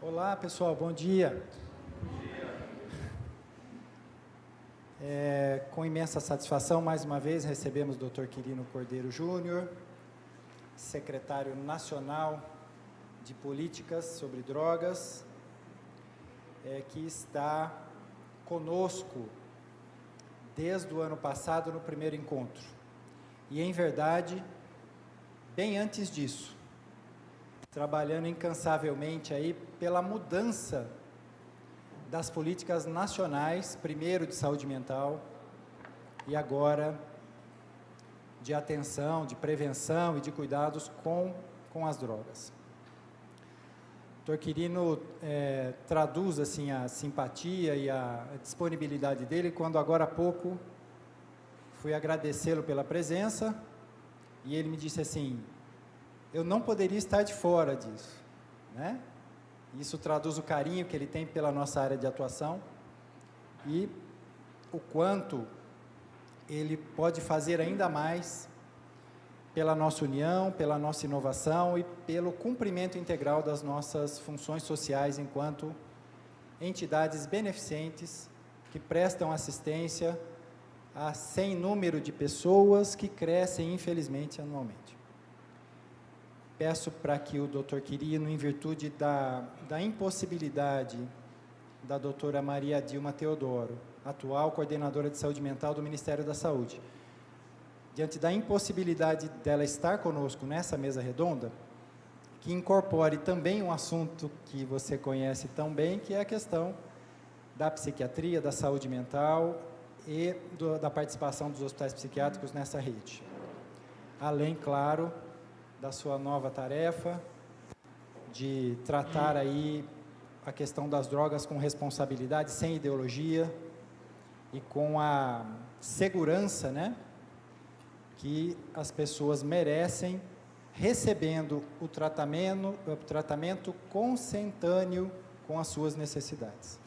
Olá, pessoal, bom dia. Com imensa satisfação, mais uma vez, recebemos o Dr. Quirino Cordeiro Júnior, secretário nacional de Políticas sobre Drogas, que está conosco desde o ano passado no primeiro encontro. E, em verdade, bem antes disso, trabalhando incansavelmente aí pela mudança das políticas nacionais, primeiro de saúde mental e agora de atenção, de prevenção e de cuidados com as drogas. O Dr. Quirino traduz assim a simpatia e a disponibilidade dele quando agora há pouco fui agradecê-lo pela presença e ele me disse assim: eu não poderia estar de fora disso, né? Isso traduz o carinho que ele tem pela nossa área de atuação e o quanto ele pode fazer ainda mais pela nossa união, pela nossa inovação e pelo cumprimento integral das nossas funções sociais enquanto entidades beneficentes que prestam assistência a sem número de pessoas que crescem, infelizmente, anualmente. Peço para que o Dr. Quirino, em virtude da impossibilidade da doutora Maria Dilma Teodoro, atual coordenadora de saúde mental do Ministério da Saúde, diante da impossibilidade dela estar conosco nessa mesa redonda, que incorpore também um assunto que você conhece tão bem, que é a questão da psiquiatria, da saúde mental e da participação dos hospitais psiquiátricos nessa rede. Além, claro, da sua nova tarefa de tratar aí a questão das drogas com responsabilidade, sem ideologia e com a segurança, né, que as pessoas merecem, recebendo o tratamento consentâneo com as suas necessidades.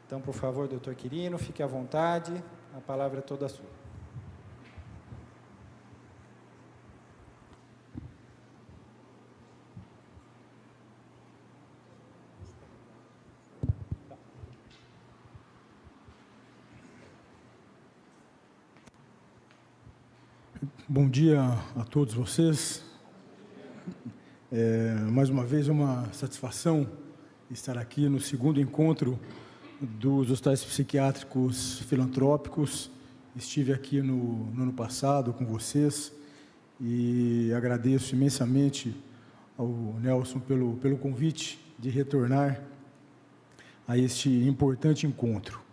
Então, por favor, Dr. Quirino, fique à vontade, a palavra é toda sua. Bom dia a todos vocês. Mais uma vez, é uma satisfação estar aqui no segundo encontro dos hospitais psiquiátricos filantrópicos. Estive aqui no ano passado com vocês e agradeço imensamente ao Nelson pelo convite de retornar a este importante encontro.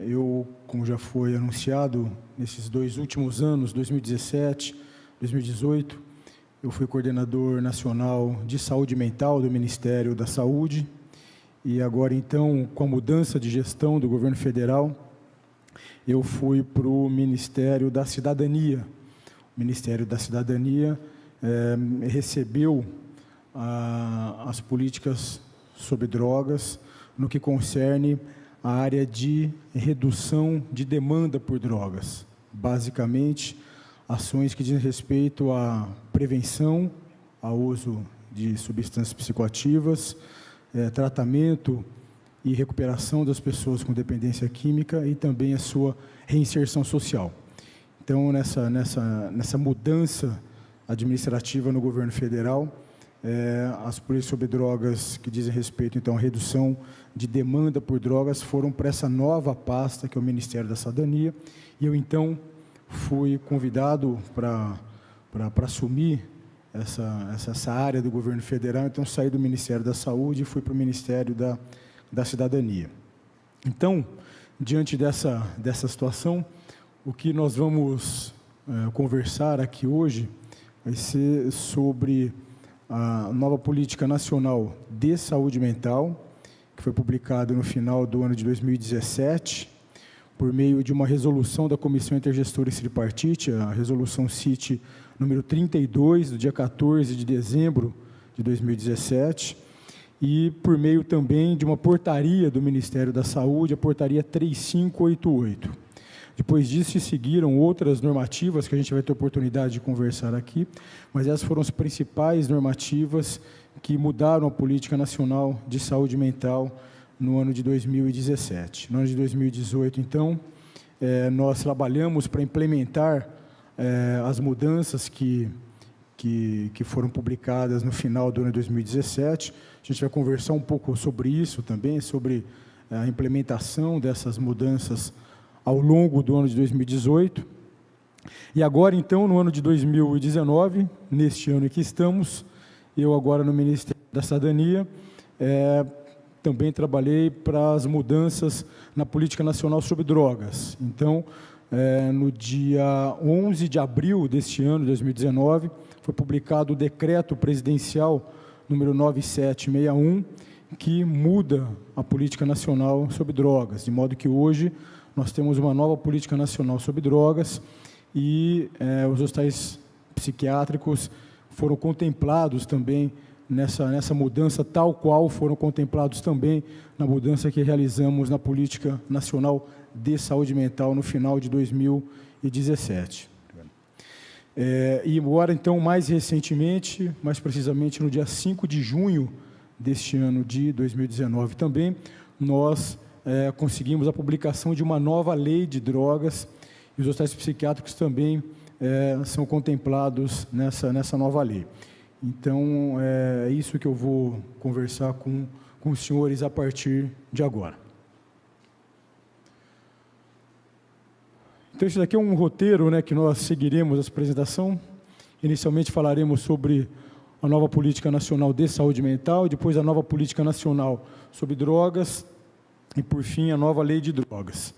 Eu, como já foi anunciado, nesses 2 últimos anos, 2017, 2018, eu fui coordenador nacional de saúde mental do Ministério da Saúde e agora, então, com a mudança de gestão do governo federal, eu fui para o Ministério da Cidadania. O Ministério da Cidadania recebeu as políticas sobre drogas no que concerne a área de redução de demanda por drogas, basicamente ações que dizem respeito à prevenção, ao uso de substâncias psicoativas, tratamento e recuperação das pessoas com dependência química e também a sua reinserção social. Então, nessa mudança administrativa no governo federal, as políticas sobre drogas que dizem respeito, então, à redução de demanda por drogas foram para essa nova pasta, que é o Ministério da Cidadania, e eu, então, fui convidado para assumir essa área do governo federal, então, saí do Ministério da Saúde e fui para o Ministério da Cidadania. Então, diante dessa situação, o que nós vamos conversar aqui hoje vai ser sobre a nova política nacional de saúde mental, que foi publicada no final do ano de 2017, por meio de uma resolução da Comissão Intergestora e Tripartite, a resolução CIT número 32, do dia 14 de dezembro de 2017, e por meio também de uma portaria do Ministério da Saúde, a portaria 3588. Depois disso, se seguiram outras normativas que a gente vai ter oportunidade de conversar aqui, mas essas foram as principais normativas que mudaram a política nacional de saúde mental no ano de 2017. No ano de 2018, então, nós trabalhamos para implementar as mudanças que foram publicadas no final do ano de 2017. A gente vai conversar um pouco sobre isso também, sobre a implementação dessas mudanças ao longo do ano de 2018. E agora, então, no ano de 2019, neste ano em que estamos, eu agora no Ministério da Cidadania, também trabalhei para as mudanças na Política Nacional sobre Drogas. Então, no dia 11 de abril deste ano, 2019, foi publicado o Decreto Presidencial número 9761, que muda a Política Nacional sobre Drogas, de modo que hoje nós temos uma nova Política Nacional sobre Drogas e os hospitais psiquiátricos foram contemplados também nessa mudança, tal qual foram contemplados também na mudança que realizamos na Política Nacional de Saúde Mental no final de 2017. E agora, então, mais recentemente, mais precisamente no dia 5 de junho deste ano de 2019 também, nós conseguimos a publicação de uma nova lei de drogas e os hospitais psiquiátricos também são contemplados nessa nova lei. Então, é isso que eu vou conversar com os senhores a partir de agora. Então, esse daqui é um roteiro, que nós seguiremos essa apresentação. Inicialmente falaremos sobre a nova Política Nacional de Saúde Mental, depois a nova Política Nacional sobre Drogas e, por fim, a nova Lei de Drogas.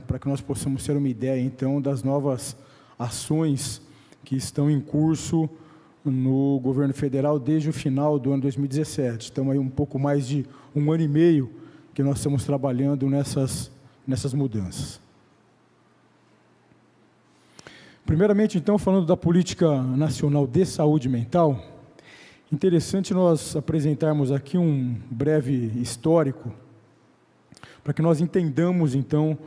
Para que nós possamos ter uma ideia, então, das novas ações que estão em curso no governo federal desde o final do ano 2017. Então, aí um pouco mais de um ano e meio que nós estamos trabalhando nessas mudanças. Primeiramente, então, falando da Política Nacional de Saúde Mental, interessante nós apresentarmos aqui um breve histórico para que nós entendamos, então,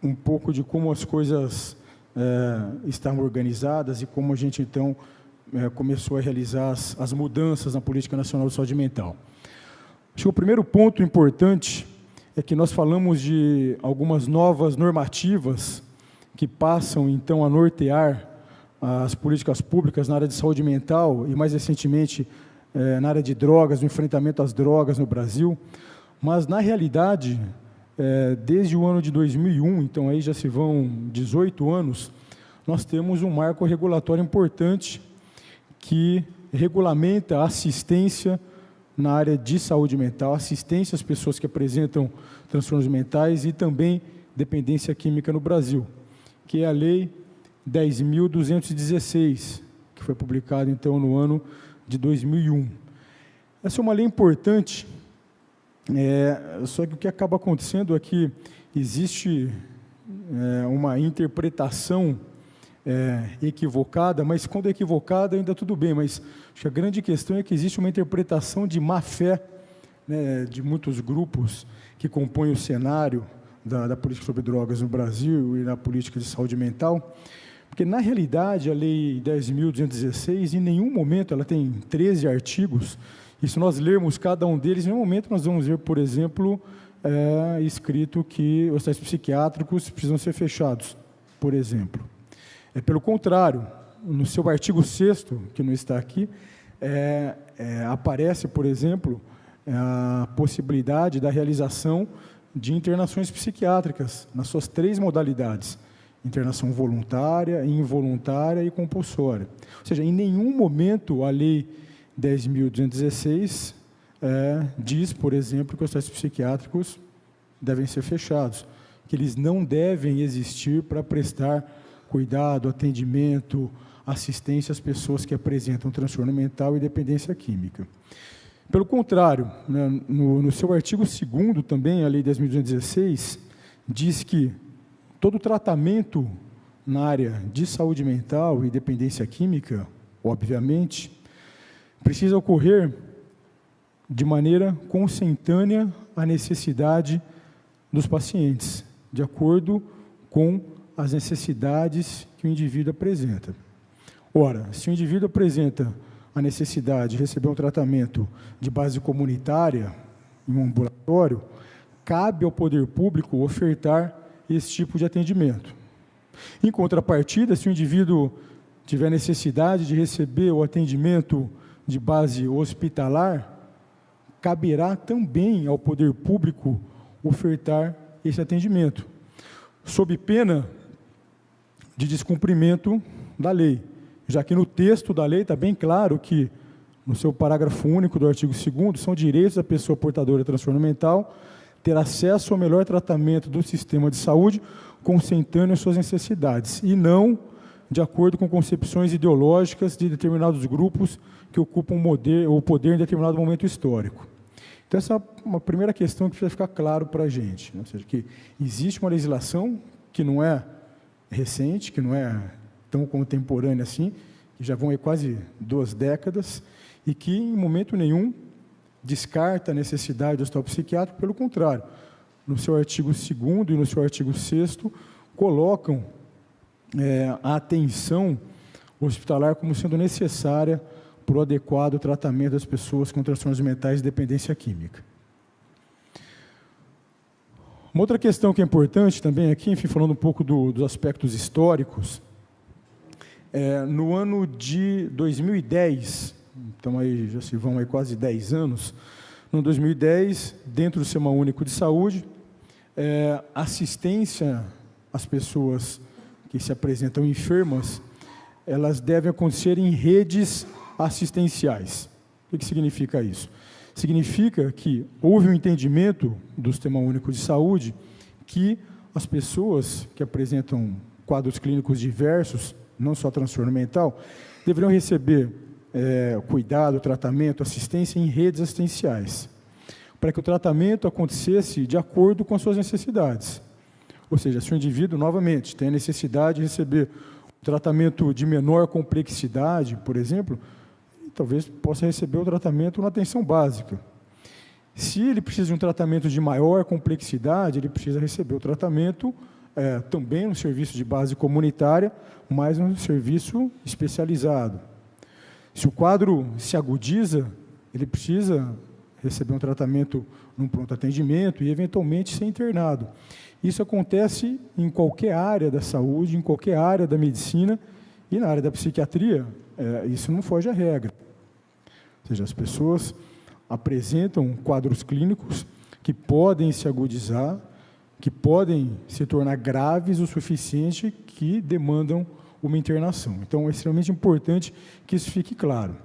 um pouco de como as coisas estão organizadas e como a gente, então, começou a realizar as mudanças na Política Nacional de Saúde Mental. Acho que o primeiro ponto importante é que nós falamos de algumas novas normativas que passam, então, a nortear as políticas públicas na área de saúde mental e, mais recentemente, na área de drogas, no enfrentamento às drogas no Brasil. Mas, na realidade, desde o ano de 2001, então aí já se vão 18 anos, nós temos um marco regulatório importante que regulamenta a assistência na área de saúde mental, assistência às pessoas que apresentam transtornos mentais e também dependência química no Brasil, que é a Lei 10.216, que foi publicada, então, no ano de 2001. Essa é uma lei importante, só que o que acaba acontecendo é que existe uma interpretação equivocada, mas quando é equivocada ainda tudo bem, mas acho que a grande questão é que existe uma interpretação de má-fé, de muitos grupos que compõem o cenário da política sobre drogas no Brasil e na política de saúde mental, porque, na realidade, a Lei 10.216, em nenhum momento, ela tem 13 artigos, e se nós lermos cada um deles, em nenhum momento nós vamos ver, por exemplo, escrito que os hospitais psiquiátricos precisam ser fechados, por exemplo. Pelo contrário, no seu artigo 6º, que não está aqui, aparece, por exemplo, a possibilidade da realização de internações psiquiátricas, nas suas 3 modalidades: internação voluntária, involuntária e compulsória. Ou seja, em nenhum momento a Lei 10.216 diz, por exemplo, que os hospitais psiquiátricos devem ser fechados, que eles não devem existir para prestar cuidado, atendimento, assistência às pessoas que apresentam transtorno mental e dependência química. Pelo contrário, no seu artigo 2º também, a Lei 10.216, diz que todo tratamento na área de saúde mental e dependência química, obviamente, precisa ocorrer de maneira consentânea à necessidade dos pacientes, de acordo com as necessidades que o indivíduo apresenta. Ora, se o indivíduo apresenta a necessidade de receber um tratamento de base comunitária em um ambulatório, cabe ao poder público ofertar esse tipo de atendimento. Em contrapartida, se o indivíduo tiver necessidade de receber o atendimento de base hospitalar, caberá também ao poder público ofertar esse atendimento, sob pena de descumprimento da lei, já que no texto da lei está bem claro que, no seu parágrafo único do artigo 2º, são direitos da pessoa portadora de transtorno mental ter acesso ao melhor tratamento do sistema de saúde, consentâneo às suas necessidades, e não de acordo com concepções ideológicas de determinados grupos que ocupam o poder em determinado momento histórico. Então, essa é uma primeira questão que precisa ficar claro para a gente, né? Ou seja, que existe uma legislação que não é recente, que não é tão contemporânea assim, que já vão aí quase 2 décadas, e que, em momento nenhum, descarta a necessidade do hospital psiquiátrico, pelo contrário, no seu artigo 2º e no seu artigo 6º, colocam a atenção hospitalar como sendo necessária para o adequado tratamento das pessoas com transtornos mentais e dependência química. Uma outra questão que é importante também aqui, enfim, falando um pouco dos aspectos históricos, no ano de 2010, então aí já se vão aí quase 10 anos, no 2010, dentro do Sistema Único de Saúde, assistência às pessoas que se apresentam enfermas, elas devem acontecer em redes assistenciais. O que significa isso? Significa que houve um entendimento do Sistema Único de Saúde que as pessoas que apresentam quadros clínicos diversos, não só transtorno mental, deveriam receber cuidado, tratamento, assistência em redes assistenciais, para que o tratamento acontecesse de acordo com as suas necessidades. Ou seja, se o indivíduo, novamente, tem a necessidade de receber um tratamento de menor complexidade, por exemplo, talvez possa receber o tratamento na atenção básica. Se ele precisa de um tratamento de maior complexidade, ele precisa receber o tratamento também no serviço de base comunitária, mas no serviço especializado. Se o quadro se agudiza, ele precisa receber um tratamento num pronto atendimento e, eventualmente, ser internado. Isso acontece em qualquer área da saúde, em qualquer área da medicina, e na área da psiquiatria, isso não foge à regra. Ou seja, as pessoas apresentam quadros clínicos que podem se agudizar, que podem se tornar graves o suficiente, que demandam uma internação. Então, é extremamente importante que isso fique claro.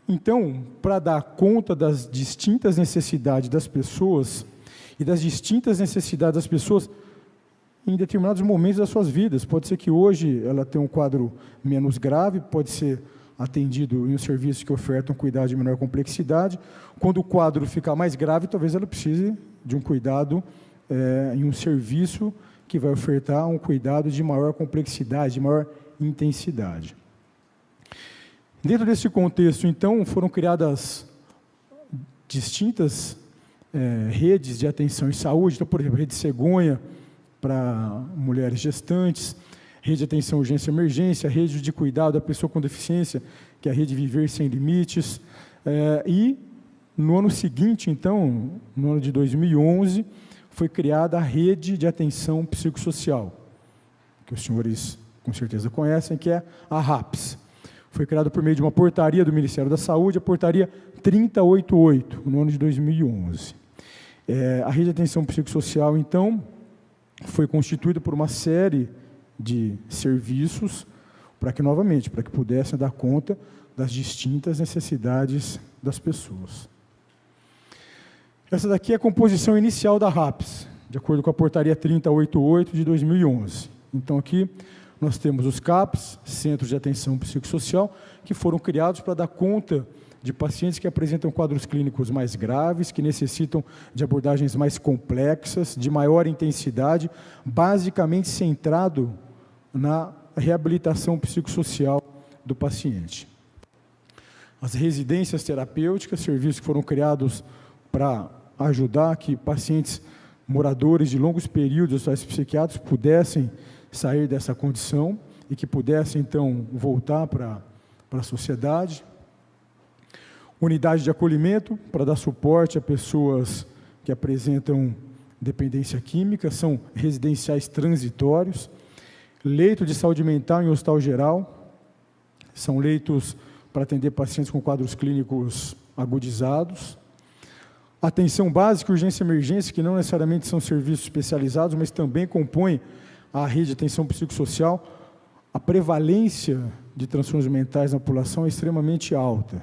Então, para dar conta das distintas necessidades das pessoas e das distintas necessidades das pessoas em determinados momentos das suas vidas, pode ser que hoje ela tenha um quadro menos grave, pode ser atendido em um serviço que oferta um cuidado de menor complexidade. Quando o quadro ficar mais grave, talvez ela precise de um cuidado em um serviço que vai ofertar um cuidado de maior complexidade, de maior intensidade. Dentro desse contexto, então, foram criadas distintas redes de atenção em saúde. Então, por exemplo, rede Cegonha para mulheres gestantes, rede de atenção urgência e emergência, rede de cuidado da pessoa com deficiência, que é a rede Viver Sem Limites. E, no ano seguinte, então, no ano de 2011, foi criada a rede de atenção psicossocial, que os senhores com certeza conhecem, que é a RAPS. Foi criada por meio de uma portaria do Ministério da Saúde, a portaria 3088, no ano de 2011. A rede de atenção psicossocial, então, foi constituída por uma série de serviços para que, novamente, para que pudessem dar conta das distintas necessidades das pessoas. Essa daqui é a composição inicial da RAPS, de acordo com a portaria 3088 de 2011. Então, aqui nós temos os CAPs, Centros de Atenção Psicossocial, que foram criados para dar conta de pacientes que apresentam quadros clínicos mais graves, que necessitam de abordagens mais complexas, de maior intensidade, basicamente centrado na reabilitação psicossocial do paciente. As residências terapêuticas, serviços que foram criados para ajudar que pacientes moradores de longos períodos de hospitais psiquiátricos pudessem sair dessa condição e que pudessem, então, voltar para para a sociedade. Unidade de acolhimento, para dar suporte a pessoas que apresentam dependência química, são residenciais transitórios. Leito de saúde mental em hospital geral, são leitos para atender pacientes com quadros clínicos agudizados. Atenção básica, urgência e emergência, que não necessariamente são serviços especializados, mas também compõem a rede de atenção psicossocial. A prevalência de transtornos mentais na população é extremamente alta,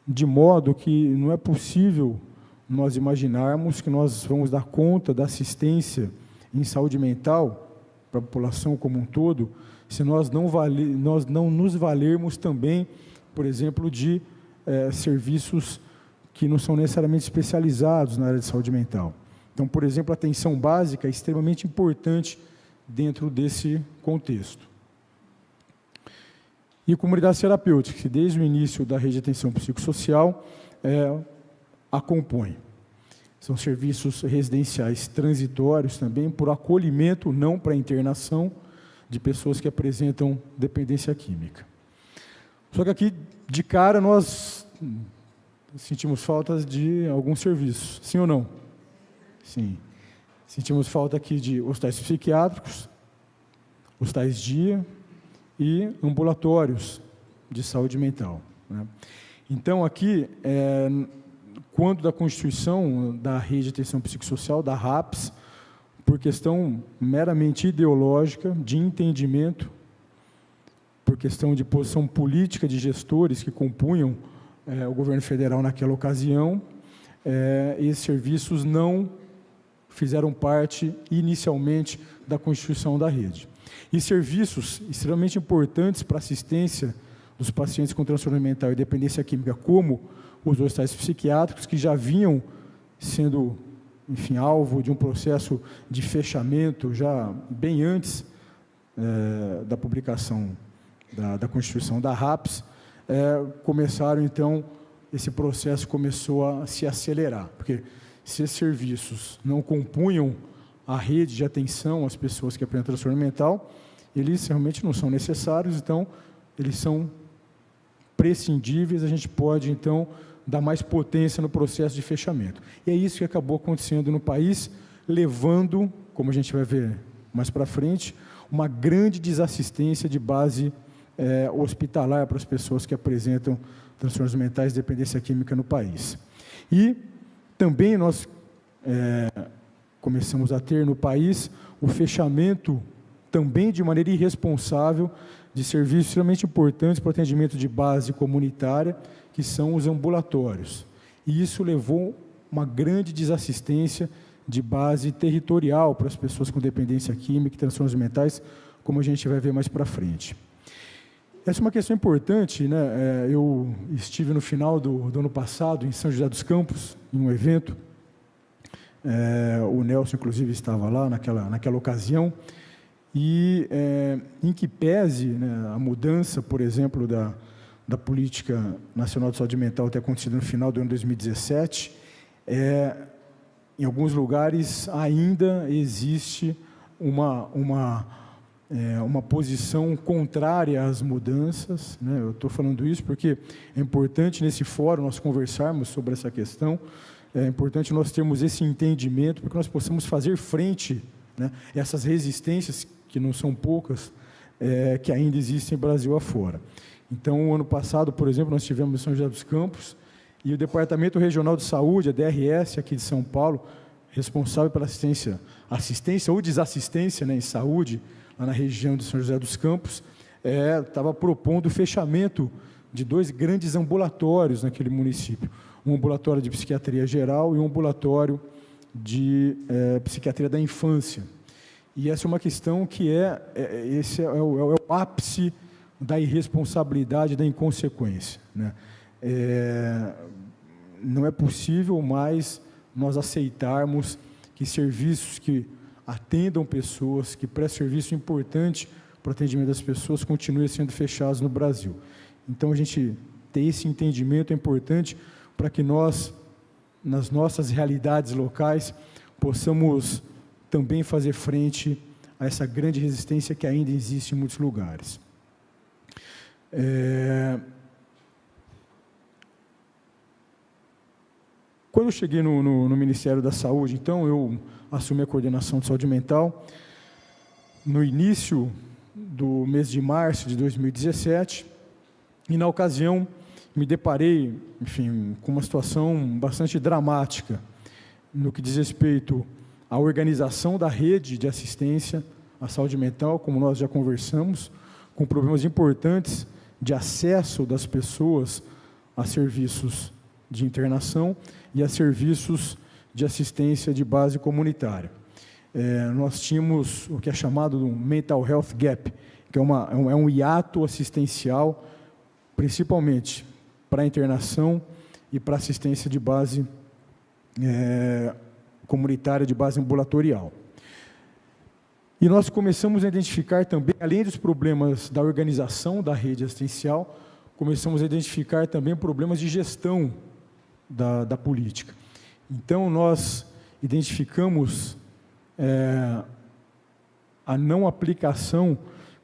de modo que não é possível nós imaginarmos que nós vamos dar conta da assistência em saúde mental para a população como um todo, se nós não nos valermos também, por exemplo, de serviços que não são necessariamente especializados na área de saúde mental. Então, por exemplo, a atenção básica é extremamente importante dentro desse contexto. E comunidades terapêuticas, que desde o início da rede de atenção psicossocial a compõem. São serviços residenciais transitórios também, por acolhimento, não para internação, de pessoas que apresentam dependência química. Só que aqui, de cara, nós sentimos falta de alguns serviços, sim ou não? Sim. Sentimos falta aqui de hospitais psiquiátricos, hospitais dia e ambulatórios de saúde mental, né? Então, aqui, quando da constituição da rede de atenção psicossocial, da RAPS, por questão meramente ideológica, de entendimento, por questão de posição política de gestores que compunham o governo federal naquela ocasião, esses serviços não fizeram parte inicialmente da constituição da rede. E serviços extremamente importantes para a assistência dos pacientes com transtorno mental e dependência química, como os hospitais psiquiátricos, que já vinham sendo, enfim, alvo de um processo de fechamento já bem antes da publicação da Constituição da RAPS, começaram, então, esse processo começou a se acelerar, porque se esses serviços não compunham a rede de atenção às pessoas que apresentam transtorno mental, eles realmente não são necessários, então, eles são prescindíveis, a gente pode, então, dar mais potência no processo de fechamento. E é isso que acabou acontecendo no país, levando, como a gente vai ver mais para frente, uma grande desassistência de base hospitalar para as pessoas que apresentam transtornos mentais e dependência química no país. E também nós começamos a ter no país o fechamento, também de maneira irresponsável, de serviços extremamente importantes para o atendimento de base comunitária, que são os ambulatórios. E isso levou uma grande desassistência de base territorial para as pessoas com dependência química e transtornos mentais, como a gente vai ver mais para frente. Essa é uma questão importante, né? Eu estive no final do ano passado em São José dos Campos, em um evento, o Nelson, inclusive, estava lá naquela ocasião, e em que pese, né, a mudança, por exemplo, da Política Nacional de Saúde Mental ter acontecido no final do ano 2017, em alguns lugares ainda existe uma posição contrária às mudanças, né? Eu estou falando isso porque é importante nesse fórum nós conversarmos sobre essa questão, é importante nós termos esse entendimento para que nós possamos fazer frente, né, a essas resistências, que não são poucas, que ainda existem Brasil afora. Então, ano passado, por exemplo, nós tivemos em São José dos Campos, e o Departamento Regional de Saúde, a DRS, aqui de São Paulo, responsável pela assistência ou desassistência, né, em saúde, lá na região de São José dos Campos, estava propondo o fechamento de 2 grandes ambulatórios naquele município, um ambulatório de psiquiatria geral e um ambulatório de psiquiatria da infância. E essa é uma questão que esse é o ápice da irresponsabilidade, da inconsequência, né? Não é possível mais nós aceitarmos que serviços que atendam pessoas, que prestam serviço importante para o atendimento das pessoas, continuem sendo fechados no Brasil. Então, a gente ter esse entendimento é importante para que nós, nas nossas realidades locais, possamos também fazer frente a essa grande resistência que ainda existe em muitos lugares. Quando eu cheguei no Ministério da Saúde, então, eu assumi a coordenação de saúde mental no início do mês de março de 2017, e na ocasião me deparei, enfim, com uma situação bastante dramática no que diz respeito à organização da rede de assistência à saúde mental, como nós já conversamos, com problemas importantes de acesso das pessoas a serviços de internação e a serviços de assistência de base comunitária. Nós tínhamos o que é chamado de um mental health gap, que é um hiato assistencial, principalmente para a internação e para a assistência de base comunitária, de base ambulatorial. E nós começamos a identificar também, além dos problemas da organização da rede assistencial, começamos a identificar também problemas de gestão da política. Então, nós identificamos a não aplicação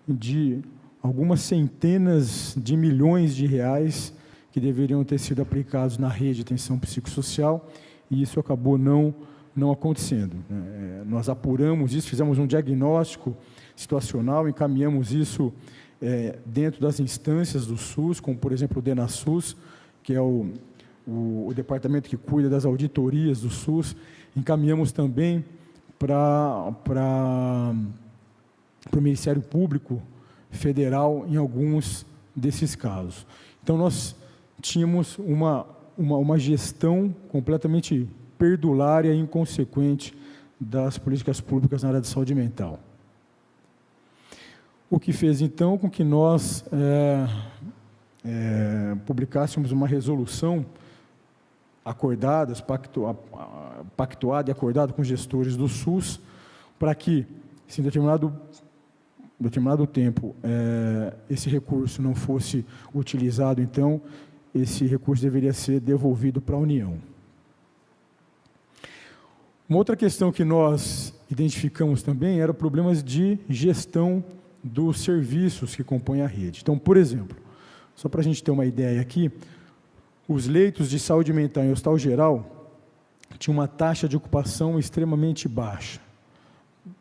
de algumas centenas de milhões de reais que deveriam ter sido aplicados na rede de atenção psicossocial, e isso acabou não acontecendo. Nós apuramos isso, fizemos um diagnóstico situacional, encaminhamos isso dentro das instâncias do SUS, como, por exemplo, o DENASUS, que é o departamento que cuida das auditorias do SUS, encaminhamos também para o Ministério Público Federal em alguns desses casos. Então, nós tínhamos uma gestão completamente perdulária e inconsequente das políticas públicas na área de saúde mental. O que fez, então, com que nós publicássemos uma resolução acordada e acordada com os gestores do SUS, para que, se em determinado tempo esse recurso não fosse utilizado, então, esse recurso deveria ser devolvido para a União. Uma outra questão que nós identificamos também era problemas de gestão dos serviços que compõem a rede. Então, por exemplo, só para a gente ter uma ideia aqui, os leitos de saúde mental em hospital geral tinham uma taxa de ocupação extremamente baixa,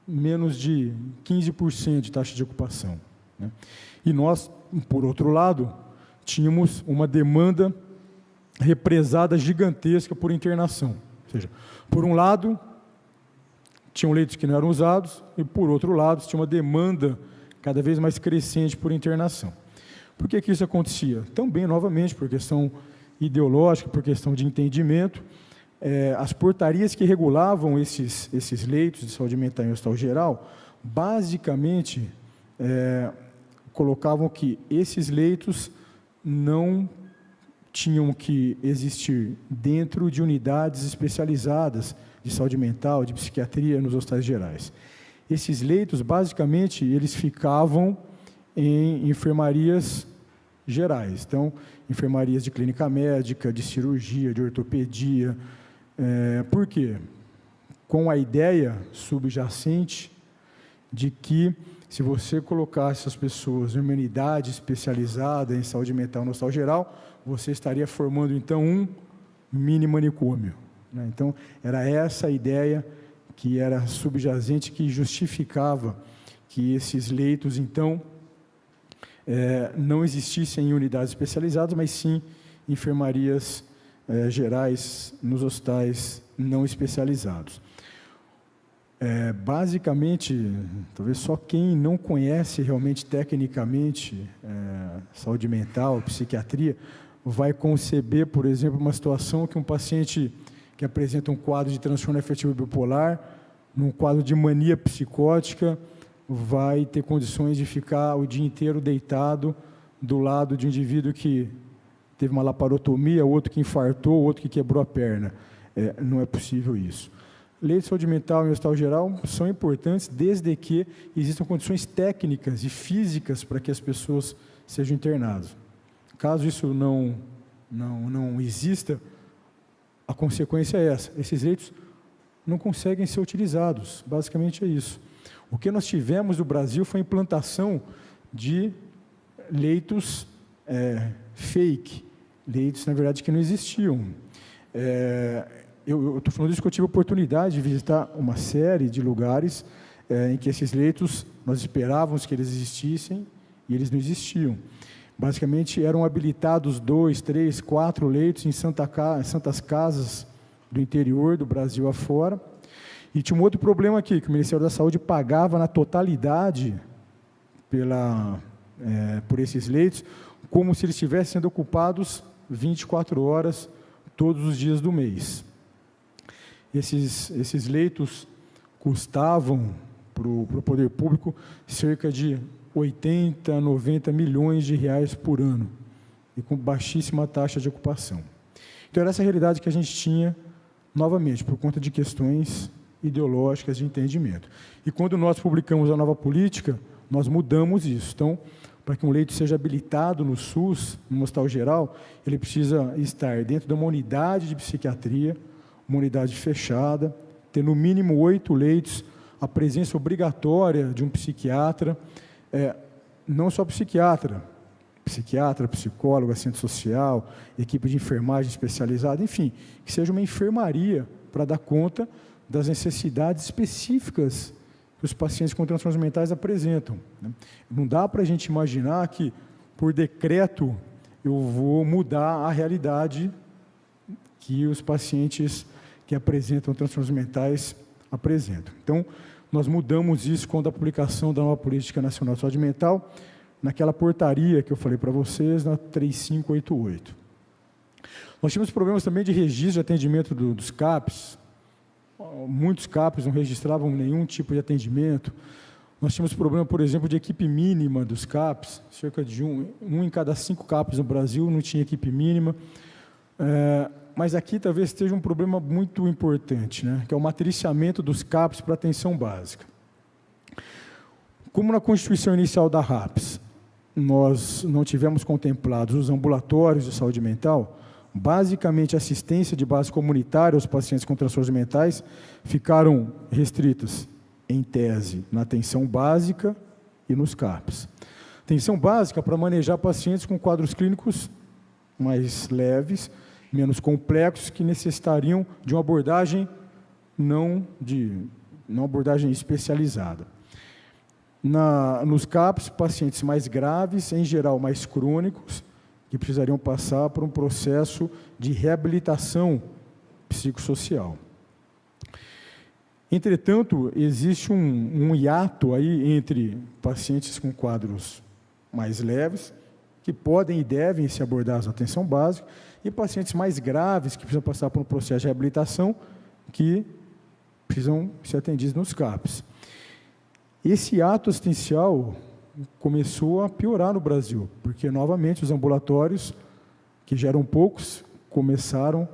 menos de 15% de taxa de ocupação, né? E nós, por outro lado, tínhamos uma demanda represada gigantesca por internação. Ou seja, por um lado, tinham leitos que não eram usados, e por outro lado, tinha uma demanda cada vez mais crescente por internação. Por que isso acontecia? Também, novamente, por questão ideológica, por questão de entendimento. As portarias que regulavam esses leitos de saúde mental em hospital geral, basicamente, colocavam que esses leitos não tinham que existir dentro de unidades especializadas de saúde mental, de psiquiatria nos hospitais gerais. Esses leitos, basicamente, eles ficavam em enfermarias gerais. Então, enfermarias de clínica médica, de cirurgia, de ortopedia. Por quê? Com a ideia subjacente de que, se você colocasse as pessoas em uma unidade especializada em saúde mental no hospital geral, você estaria formando, então, um mini manicômio, né? Então, era essa a ideia que era subjacente, que justificava que esses leitos, então, não existissem em unidades especializadas, mas sim em enfermarias gerais nos hospitais não especializados. Basicamente, talvez só quem não conhece realmente tecnicamente saúde mental, psiquiatria, vai conceber, por exemplo, uma situação que um paciente que apresenta um quadro de transtorno afetivo bipolar, num quadro de mania psicótica, vai ter condições de ficar o dia inteiro deitado do lado de um indivíduo que teve uma laparotomia, outro que infartou, outro que quebrou a perna. Não é possível isso. Leitos de saúde mental em hospital geral são importantes desde que existam condições técnicas e físicas para que as pessoas sejam internadas. Caso isso não exista, a consequência é essa: esses leitos não conseguem ser utilizados. Basicamente é isso. O que nós tivemos no Brasil foi a implantação de leitos fake, leitos, na verdade, que não existiam. Eu estou falando disso porque eu tive a oportunidade de visitar uma série de lugares em que esses leitos, nós esperávamos que eles existissem e eles não existiam. Basicamente, eram habilitados 2, 3, 4 leitos em santas casas do interior do Brasil afora. E tinha um outro problema aqui, que o Ministério da Saúde pagava na totalidade por esses leitos, como se eles estivessem sendo ocupados 24 horas todos os dias do mês. Esses leitos custavam para o poder público cerca de 80, 90 milhões de reais por ano, e com baixíssima taxa de ocupação. Então, era essa a realidade que a gente tinha, novamente, por conta de questões ideológicas de entendimento. E quando nós publicamos a nova política, nós mudamos isso. Então, para que um leito seja habilitado no SUS, no Hospital Geral, ele precisa estar dentro de uma unidade de psiquiatria, uma unidade fechada, ter no mínimo 8 leitos, a presença obrigatória de um psiquiatra, não só psiquiatra, psicólogo, assistente social, equipe de enfermagem especializada, enfim, que seja uma enfermaria para dar conta das necessidades específicas que os pacientes com transtornos mentais apresentam. Não dá para a gente imaginar que, por decreto, eu vou mudar a realidade que os pacientes que apresentam transtornos mentais apresentam. Então, nós mudamos isso quando a publicação da nova Política Nacional de Saúde Mental, naquela portaria que eu falei para vocês, na 3588. Nós tínhamos problemas também de registro de atendimento dos CAPs. Muitos CAPs não registravam nenhum tipo de atendimento. Nós tínhamos problema, por exemplo, de equipe mínima dos CAPs, cerca de um em cada 5 CAPs no Brasil não tinha equipe mínima. Mas aqui talvez esteja um problema muito importante, né, que é o matriciamento dos CAPs para atenção básica. Como na Constituição Inicial da RAPS, nós não tivemos contemplados os ambulatórios de saúde mental, basicamente a assistência de base comunitária aos pacientes com transtornos mentais ficaram restritas, em tese, na atenção básica e nos CAPs. Atenção básica para manejar pacientes com quadros clínicos mais leves, menos complexos, que necessitariam de uma abordagem não abordagem especializada. Nos CAPs, pacientes mais graves, em geral mais crônicos, que precisariam passar por um processo de reabilitação psicossocial. Entretanto, existe um hiato aí entre pacientes com quadros mais leves, que podem e devem se abordar na atenção básica, e pacientes mais graves, que precisam passar por um processo de reabilitação, que precisam ser atendidos nos CAPs. Esse ato assistencial começou a piorar no Brasil, porque, novamente, os ambulatórios, que já eram poucos, começaram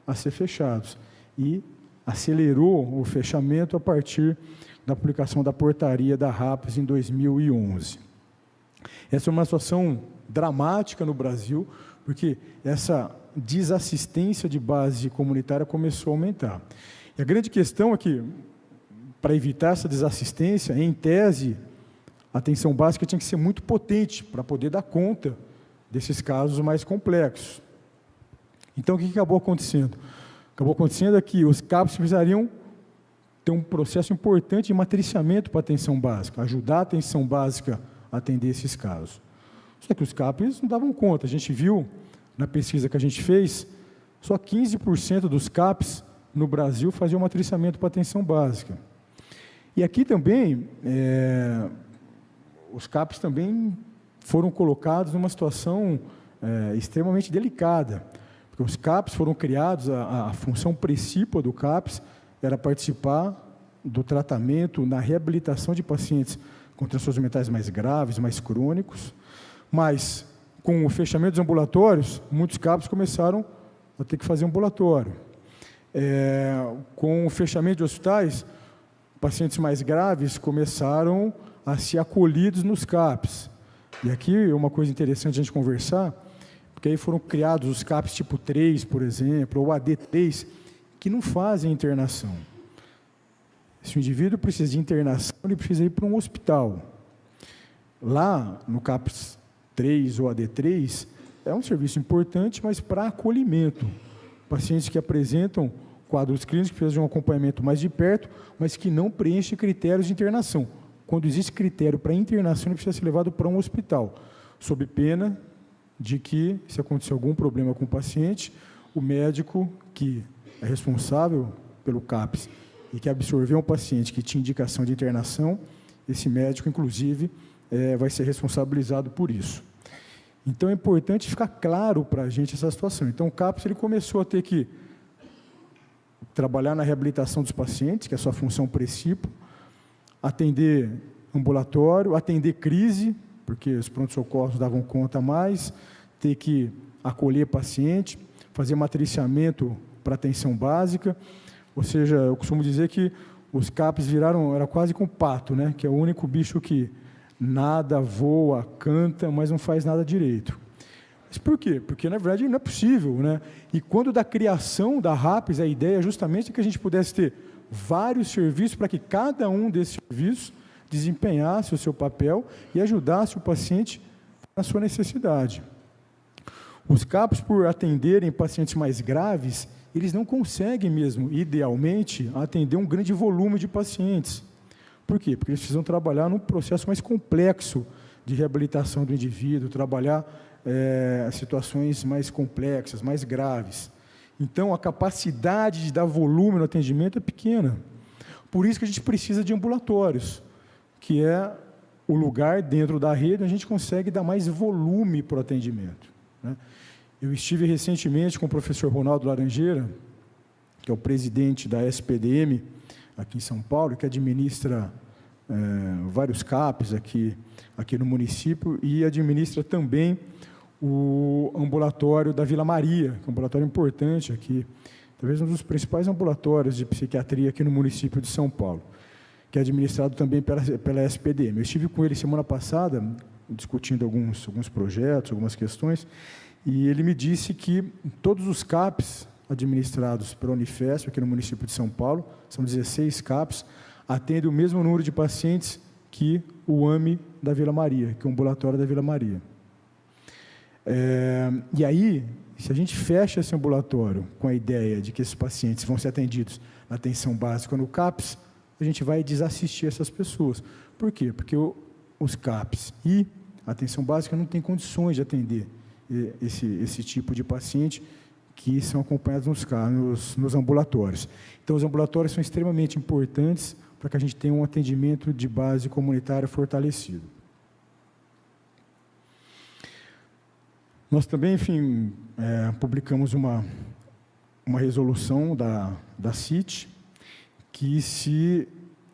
a ser fechados. E acelerou o fechamento a partir da publicação da portaria da RAPS em 2011. Essa é uma situação dramática no Brasil, porque essa desassistência de base comunitária começou a aumentar. E a grande questão é que, para evitar essa desassistência, em tese, a atenção básica tinha que ser muito potente para poder dar conta desses casos mais complexos. Então, o que acabou acontecendo? Acabou acontecendo é que os CAPs precisariam ter um processo importante de matriciamento para a atenção básica, ajudar a atenção básica a atender esses casos. Só que os CAPs não davam conta. A gente viu, na pesquisa que a gente fez, só 15% dos CAPs no Brasil faziam matriciamento para a atenção básica. E aqui também, os CAPs também foram colocados numa situação extremamente delicada, porque os CAPs foram criados, a função principal do CAPs era participar do tratamento na reabilitação de pacientes com transtornos mentais mais graves, mais crônicos, mas com o fechamento dos ambulatórios, muitos CAPs começaram a ter que fazer ambulatório. Com o fechamento de hospitais, pacientes mais graves começaram a ser acolhidos nos CAPs. E aqui é uma coisa interessante a gente conversar, porque aí foram criados os CAPs tipo 3, por exemplo, ou AD3, que não fazem internação. Se o indivíduo precisa de internação, ele precisa ir para um hospital. Lá, no CAPs 3 ou AD3 é um serviço importante, mas para acolhimento. Pacientes que apresentam quadros clínicos que precisam de um acompanhamento mais de perto, mas que não preenchem critérios de internação. Quando existe critério para internação, ele precisa ser levado para um hospital, sob pena de que, se acontecer algum problema com o paciente, o médico que é responsável pelo CAPS e que absorveu um paciente que tinha indicação de internação, esse médico, inclusive, vai ser responsabilizado por isso. Então, é importante ficar claro para a gente essa situação. Então, o CAPS ele começou a ter que trabalhar na reabilitação dos pacientes, que é a sua função principal, atender ambulatório, atender crise, porque os pronto-socorros davam conta mais, ter que acolher paciente, fazer matriciamento para atenção básica, ou seja, eu costumo dizer que os CAPs era quase com pato, né? Que é o único bicho que nada, voa, canta, mas não faz nada direito. Mas por quê? Porque, na verdade, não é possível, né? E quando da criação da RAPS, a ideia é justamente que a gente pudesse ter vários serviços para que cada um desses serviços desempenhasse o seu papel e ajudasse o paciente na sua necessidade. Os CAPs, por atenderem pacientes mais graves, eles não conseguem mesmo, idealmente, atender um grande volume de pacientes. Por quê? Porque eles precisam trabalhar num processo mais complexo de reabilitação do indivíduo, trabalhar situações mais complexas, mais graves. Então, a capacidade de dar volume no atendimento é pequena. Por isso que a gente precisa de ambulatórios, que é o lugar dentro da rede onde a gente consegue dar mais volume para o atendimento, né? Eu estive recentemente com o professor Ronaldo Laranjeira, que é o presidente da SPDM, aqui em São Paulo, que administra vários CAPs aqui no município e administra também o ambulatório da Vila Maria, que é um ambulatório importante aqui, talvez um dos principais ambulatórios de psiquiatria aqui no município de São Paulo, que é administrado também pela SPDM. Eu estive com ele semana passada, discutindo alguns projetos, algumas questões, e ele me disse que todos os CAPs administrados pela Unifesp, aqui no município de São Paulo, são 16 CAPs, atendem o mesmo número de pacientes que o AME da Vila Maria, que é o ambulatório da Vila Maria. E aí, se a gente fecha esse ambulatório com a ideia de que esses pacientes vão ser atendidos na atenção básica no CAPS, a gente vai desassistir essas pessoas. Por quê? Porque os CAPs e a atenção básica não têm condições de atender esse tipo de paciente que são acompanhados nos ambulatórios. Então, os ambulatórios são extremamente importantes para que a gente tenha um atendimento de base comunitária fortalecido. Nós também, enfim, publicamos uma resolução da CIT, que se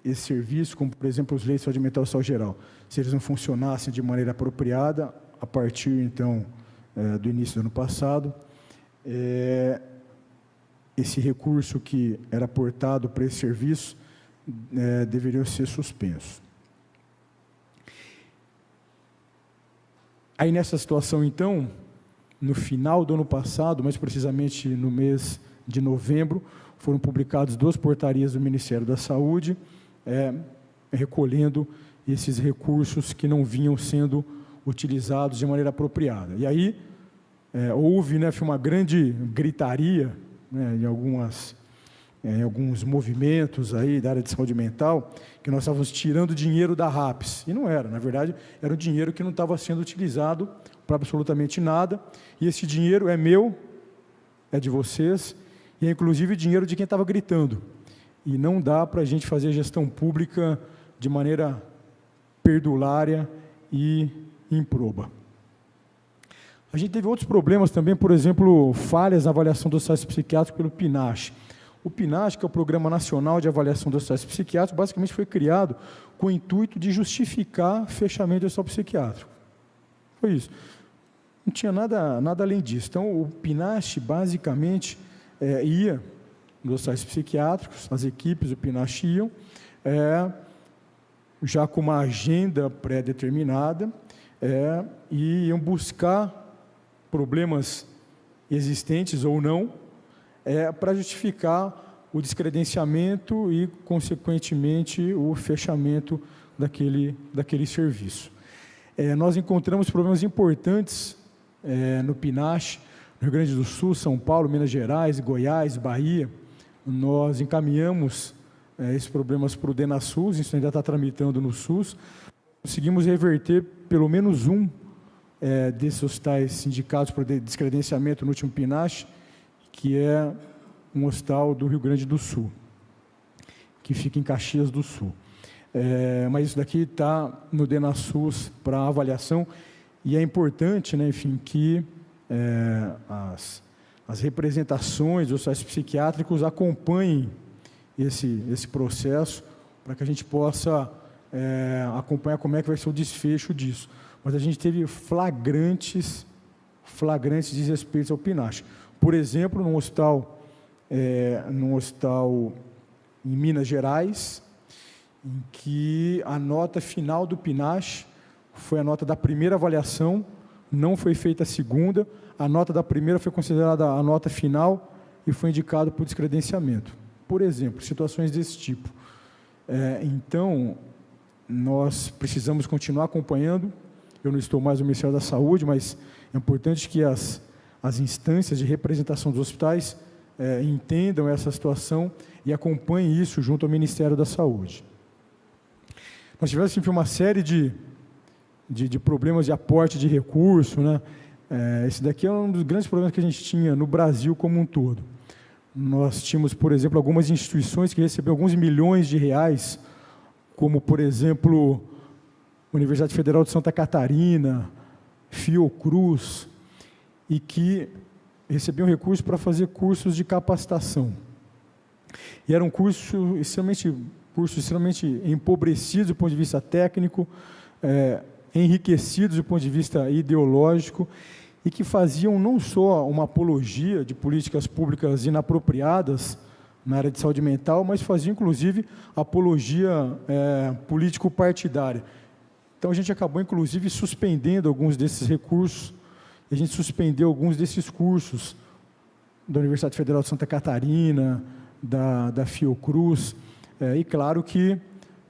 esse serviço, como, por exemplo, os leitos de saúde mental geral, se eles não funcionassem de maneira apropriada, a partir, então, do início do ano passado, esse recurso que era aportado para esse serviço deveria ser suspenso. Aí, nessa situação, então, no final do ano passado, mais precisamente no mês de novembro, foram publicadas 2 portarias do Ministério da Saúde, recolhendo esses recursos que não vinham sendo utilizados de maneira apropriada. E aí, houve, né, uma grande gritaria, né, em alguns movimentos aí da área de saúde mental, que nós estávamos tirando dinheiro da RAPS. E não era, na verdade, era um dinheiro que não estava sendo utilizado para absolutamente nada, e esse dinheiro é meu, é de vocês, e é inclusive dinheiro de quem estava gritando. E não dá para a gente fazer gestão pública de maneira perdulária e improba. A gente teve outros problemas também, por exemplo, falhas na avaliação dos hospitais psiquiátricos pelo PNASH. O PNASH, que é o Programa Nacional de Avaliação dos Hospitais Psiquiátricos, basicamente foi criado com o intuito de justificar fechamento do hospital psiquiátrico. Foi isso. Não tinha nada além disso. Então, o PNASH, basicamente, ia nos hospitais psiquiátricos, as equipes do PNASH iam, já com uma agenda pré-determinada, e iam buscar problemas existentes ou não, para justificar o descredenciamento e, consequentemente, o fechamento daquele serviço. nós encontramos problemas importantes no PNASH, no Rio Grande do Sul, São Paulo, Minas Gerais, Goiás, Bahia. Nós encaminhamos esses problemas para o DENASUS, isso ainda está tramitando no SUS. Conseguimos reverter pelo menos um desses hospitais indicados para descredenciamento no último PNASH, que é um hospital do Rio Grande do Sul, que fica em Caxias do Sul. Mas isso daqui está no DENASUS para avaliação, e é importante, né, enfim, que as representações dos hospitais psiquiátricos acompanhem esse processo, para que a gente possa acompanhar como é que vai ser o desfecho disso. Mas a gente teve flagrantes desrespeitos ao PNASH. Por exemplo, num hospital em Minas Gerais, em que a nota final do PNASH foi a nota da primeira avaliação, não foi feita a segunda, a nota da primeira foi considerada a nota final e foi indicado por descredenciamento. Por exemplo, situações desse tipo. Então, nós precisamos continuar acompanhando. Eu não estou mais no Ministério da Saúde, mas é importante que as instâncias de representação dos hospitais entendam essa situação e acompanhem isso junto ao Ministério da Saúde. Nós tivemos, enfim, uma série de problemas de aporte de recurso, né? Esse daqui é um dos grandes problemas que a gente tinha no Brasil como um todo. Nós tínhamos, por exemplo, algumas instituições que receberam alguns milhões de reais, como, por exemplo, a Universidade Federal de Santa Catarina, Fiocruz, e que recebiam recursos para fazer cursos de capacitação. E eram cursos extremamente empobrecidos do ponto de vista técnico, enriquecidos do ponto de vista ideológico, e que faziam não só uma apologia de políticas públicas inapropriadas na área de saúde mental, mas faziam, inclusive, apologia político-partidária. Então, a gente acabou, inclusive, suspendendo alguns desses recursos, a gente suspendeu alguns desses cursos da Universidade Federal de Santa Catarina, da Fiocruz, e claro que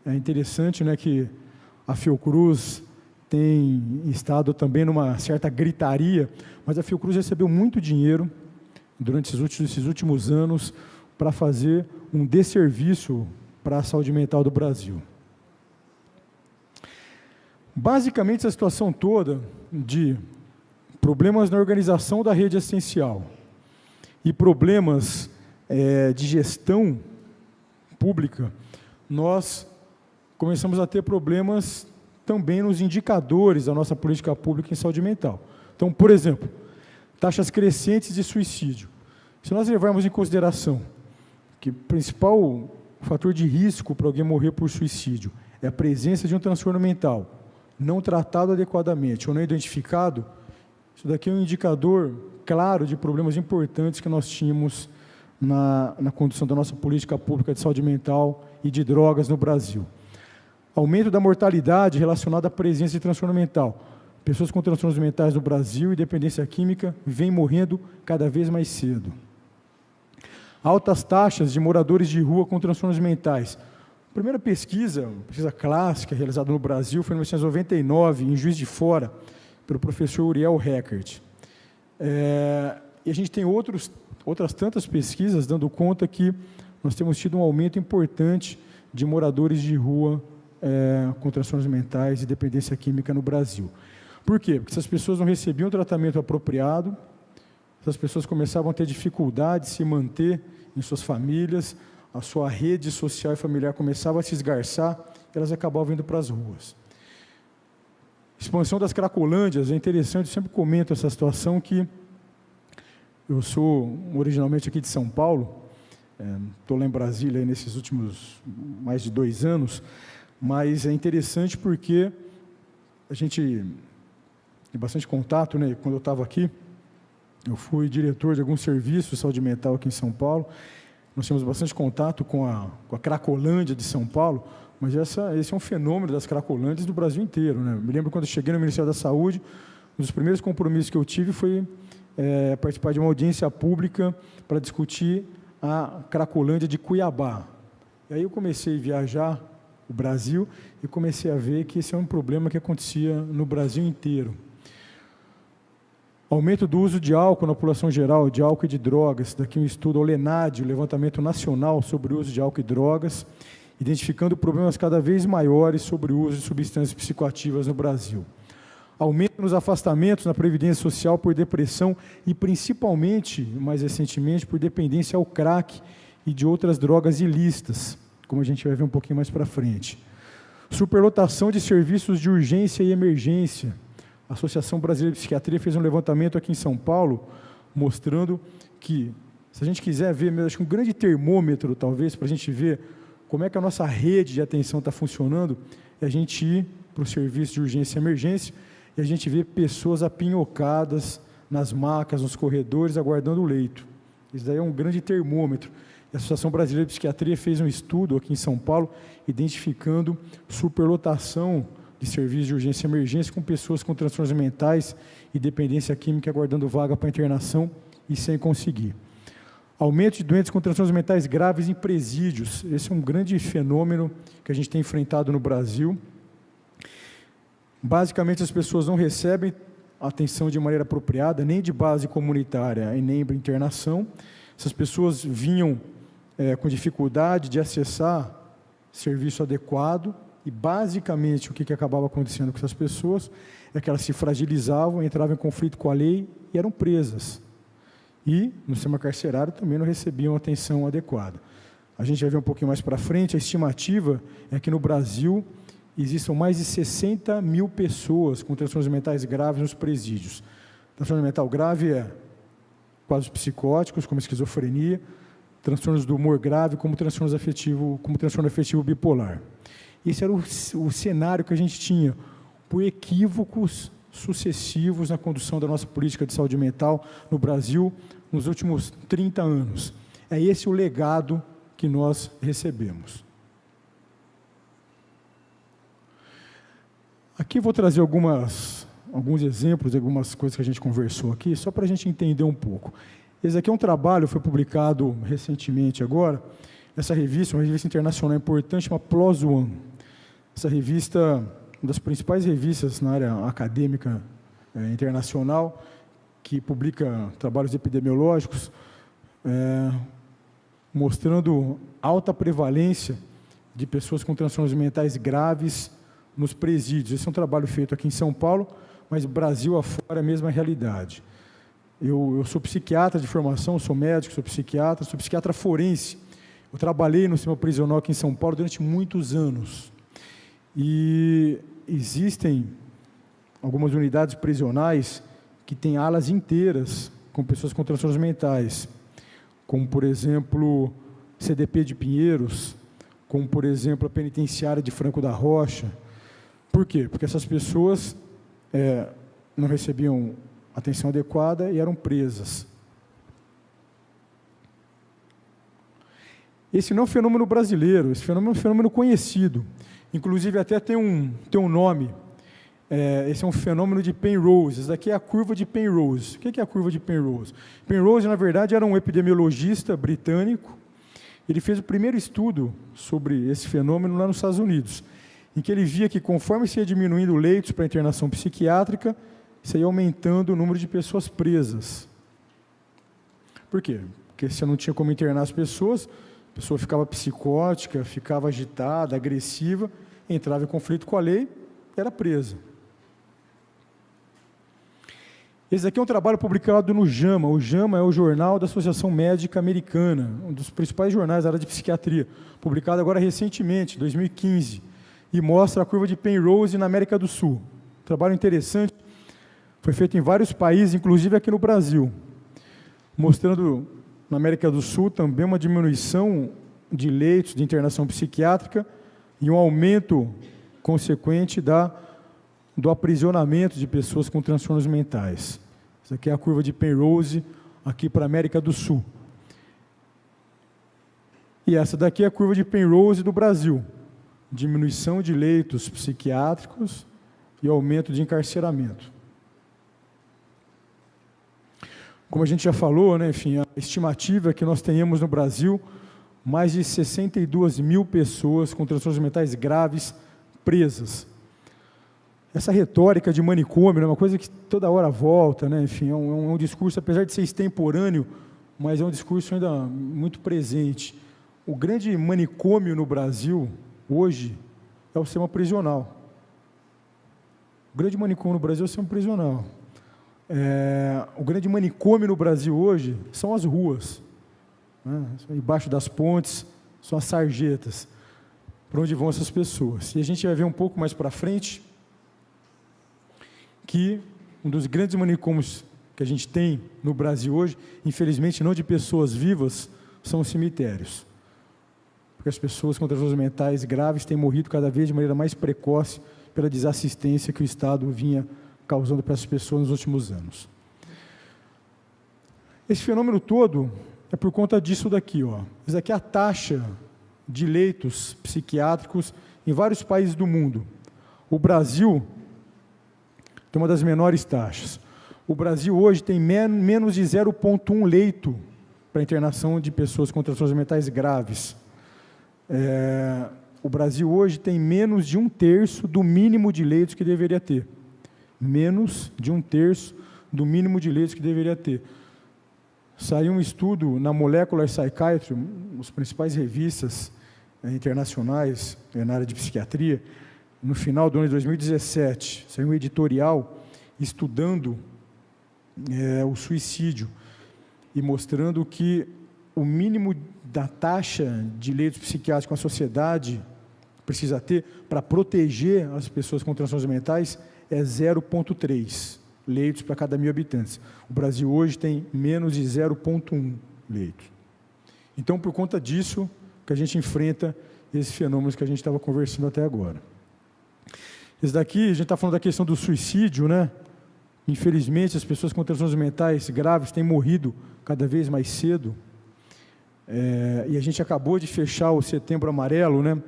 é interessante, né, que a Fiocruz tem estado também numa certa gritaria, mas a Fiocruz recebeu muito dinheiro durante esses últimos anos para fazer um desserviço para a saúde mental do Brasil. Basicamente, essa situação toda de problemas na organização da rede assistencial e problemas de gestão pública, nós começamos a ter problemas também nos indicadores da nossa política pública em saúde mental. Então, por exemplo, taxas crescentes de suicídio. Se nós levarmos em consideração que o principal fator de risco para alguém morrer por suicídio é a presença de um transtorno mental não tratado adequadamente ou não identificado, isso daqui é um indicador claro de problemas importantes que nós tínhamos na condução da nossa política pública de saúde mental e de drogas no Brasil. Aumento da mortalidade relacionada à presença de transtorno mental. Pessoas com transtornos mentais no Brasil e dependência química vêm morrendo cada vez mais cedo. Altas taxas de moradores de rua com transtornos mentais. A primeira pesquisa clássica realizada no Brasil foi em 1999, em Juiz de Fora, pelo professor Uriel Reckert. E a gente tem outras tantas pesquisas dando conta que nós temos tido um aumento importante de moradores de rua com transtornos mentais e dependência química no Brasil. Por quê? Porque essas pessoas não recebiam o tratamento apropriado, essas pessoas começavam a ter dificuldade de se manter em suas famílias, a sua rede social e familiar começava a se esgarçar, e elas acabavam indo para as ruas. Expansão das cracolândias, é interessante, eu sempre comento essa situação que eu sou originalmente aqui de São Paulo, estou lá em Brasília nesses últimos mais de 2 anos, mas é interessante porque a gente tem bastante contato, né? Quando eu estava aqui, eu fui diretor de alguns serviços de saúde mental aqui em São Paulo, nós tínhamos bastante contato com a Cracolândia de São Paulo, mas esse é um fenômeno das Cracolândias do Brasil inteiro, né? Eu me lembro quando eu cheguei no Ministério da Saúde, um dos primeiros compromissos que eu tive foi participar de uma audiência pública para discutir a Cracolândia de Cuiabá. E aí eu comecei a viajar o Brasil, e comecei a ver que esse é um problema que acontecia no Brasil inteiro. Aumento do uso de álcool na população geral, de álcool e de drogas. Daqui um estudo ao LENAD, o Levantamento Nacional sobre o Uso de Álcool e Drogas, identificando problemas cada vez maiores sobre o uso de substâncias psicoativas no Brasil. Aumento nos afastamentos na Previdência Social por depressão e, principalmente, mais recentemente, por dependência ao crack e de outras drogas ilícitas, como a gente vai ver um pouquinho mais para frente. Superlotação de serviços de urgência e emergência. A Associação Brasileira de Psiquiatria fez um levantamento aqui em São Paulo, mostrando que, se a gente quiser ver, acho que um grande termômetro, talvez, para a gente ver como é que a nossa rede de atenção está funcionando, é a gente ir para o serviço de urgência e emergência e a gente ver pessoas apinhocadas nas macas, nos corredores, aguardando o leito. Isso daí é um grande termômetro. A Associação Brasileira de Psiquiatria fez um estudo aqui em São Paulo, identificando superlotação de serviços de urgência e emergência com pessoas com transtornos mentais e dependência química aguardando vaga para internação e sem conseguir. Aumento de doentes com transtornos mentais graves em presídios. Esse é um grande fenômeno que a gente tem enfrentado no Brasil. Basicamente, as pessoas não recebem atenção de maneira apropriada, nem de base comunitária e nem para internação. Essas pessoas vinham com dificuldade de acessar serviço adequado, e basicamente o que acabava acontecendo com essas pessoas é que elas se fragilizavam, entravam em conflito com a lei e eram presas. E no sistema carcerário também não recebiam atenção adequada. A gente vai ver um pouquinho mais para frente, a estimativa é que no Brasil existam mais de 60 mil pessoas com transtornos mentais graves nos presídios. Transtorno mental grave é quadros psicóticos, como esquizofrenia, transtornos do humor grave, como transtorno afetivo bipolar. Esse era o cenário que a gente tinha, por equívocos sucessivos na condução da nossa política de saúde mental no Brasil nos últimos 30 anos. É esse o legado que nós recebemos. Aqui vou trazer alguns exemplos, algumas coisas que a gente conversou aqui, só para a gente entender um pouco. Esse aqui é um trabalho, foi publicado recentemente agora, essa revista, uma revista internacional importante, chama PLOS ONE. Essa revista, uma das principais revistas na área acadêmica internacional, que publica trabalhos epidemiológicos, mostrando alta prevalência de pessoas com transtornos mentais graves nos presídios. Esse é um trabalho feito aqui em São Paulo, mas Brasil afora é a mesma realidade. Eu sou psiquiatra de formação, sou médico, sou psiquiatra forense. Eu trabalhei no sistema prisional aqui em São Paulo durante muitos anos. E existem algumas unidades prisionais que têm alas inteiras com pessoas com transtornos mentais, como, por exemplo, CDP de Pinheiros, como, por exemplo, a penitenciária de Franco da Rocha. Por quê? Porque essas pessoas não recebiam atenção adequada e eram presas. Esse não é um fenômeno brasileiro, esse fenômeno é um fenômeno conhecido. Inclusive, até tem um nome. Esse é um fenômeno de Penrose. Essa daqui é a curva de Penrose. O que é a curva de Penrose? Penrose, na verdade, era um epidemiologista britânico. Ele fez o primeiro estudo sobre esse fenômeno lá nos Estados Unidos, em que ele via que, conforme se ia diminuindo leitos para internação psiquiátrica, se ia aumentando o número de pessoas presas. Por quê? Porque se não tinha como internar as pessoas, a pessoa ficava psicótica, ficava agitada, agressiva, entrava em conflito com a lei, era presa. Esse aqui é um trabalho publicado no JAMA. O JAMA é o Jornal da Associação Médica Americana, um dos principais jornais da área de psiquiatria, publicado agora recentemente, 2015, e mostra a curva de Penrose na América do Sul. Um trabalho interessante, foi feito em vários países, inclusive aqui no Brasil, mostrando na América do Sul também uma diminuição de leitos de internação psiquiátrica e um aumento consequente do aprisionamento de pessoas com transtornos mentais. Essa aqui é a curva de Penrose aqui para a América do Sul. E essa daqui é a curva de Penrose do Brasil. Diminuição de leitos psiquiátricos e aumento de encarceramento. Como a gente já falou, né, enfim, a estimativa é que nós tenhamos no Brasil mais de 62 mil pessoas com transtornos mentais graves presas. Essa retórica de manicômio é uma coisa que toda hora volta, né? Enfim, é um discurso, apesar de ser extemporâneo, mas é um discurso ainda muito presente. O grande manicômio no Brasil, hoje, é o sistema prisional. O grande manicômio no Brasil é o sistema prisional. O grande manicômio no Brasil hoje são as ruas, né? Embaixo das pontes, são as sarjetas, para onde vão essas pessoas. E a gente vai ver um pouco mais para frente que um dos grandes manicômios que a gente tem no Brasil hoje, infelizmente não de pessoas vivas, são os cemitérios. Porque as pessoas com transtornos mentais graves têm morrido cada vez de maneira mais precoce pela desassistência que o Estado vinha causando para essas pessoas nos últimos anos. Esse fenômeno todo é por conta disso daqui, ó. Isso daqui é a taxa de leitos psiquiátricos em vários países do mundo. O Brasil tem uma das menores taxas. O Brasil hoje tem menos de 0,1 leito para internação de pessoas com transtornos mentais graves. O Brasil hoje tem menos de 1/3 do mínimo de leitos que deveria ter. Menos de 1/3 do mínimo de leitos que deveria ter. Saiu um estudo na Molecular Psychiatry, uma das principais revistas internacionais na área de psiquiatria, no final do ano de 2017, saiu um editorial estudando o suicídio e mostrando que o mínimo da taxa de leitos psiquiátricos que a sociedade precisa ter para proteger as pessoas com transtornos mentais é 0,3 leitos para cada 1.000 habitantes. O Brasil hoje tem menos de 0,1 leitos. Então, por conta disso, que a gente enfrenta esses fenômenos que a gente estava conversando até agora. Esse daqui, a gente está falando da questão do suicídio, né? Infelizmente, as pessoas com transtornos mentais graves têm morrido cada vez mais cedo. E a gente acabou de fechar o Setembro Amarelo, né?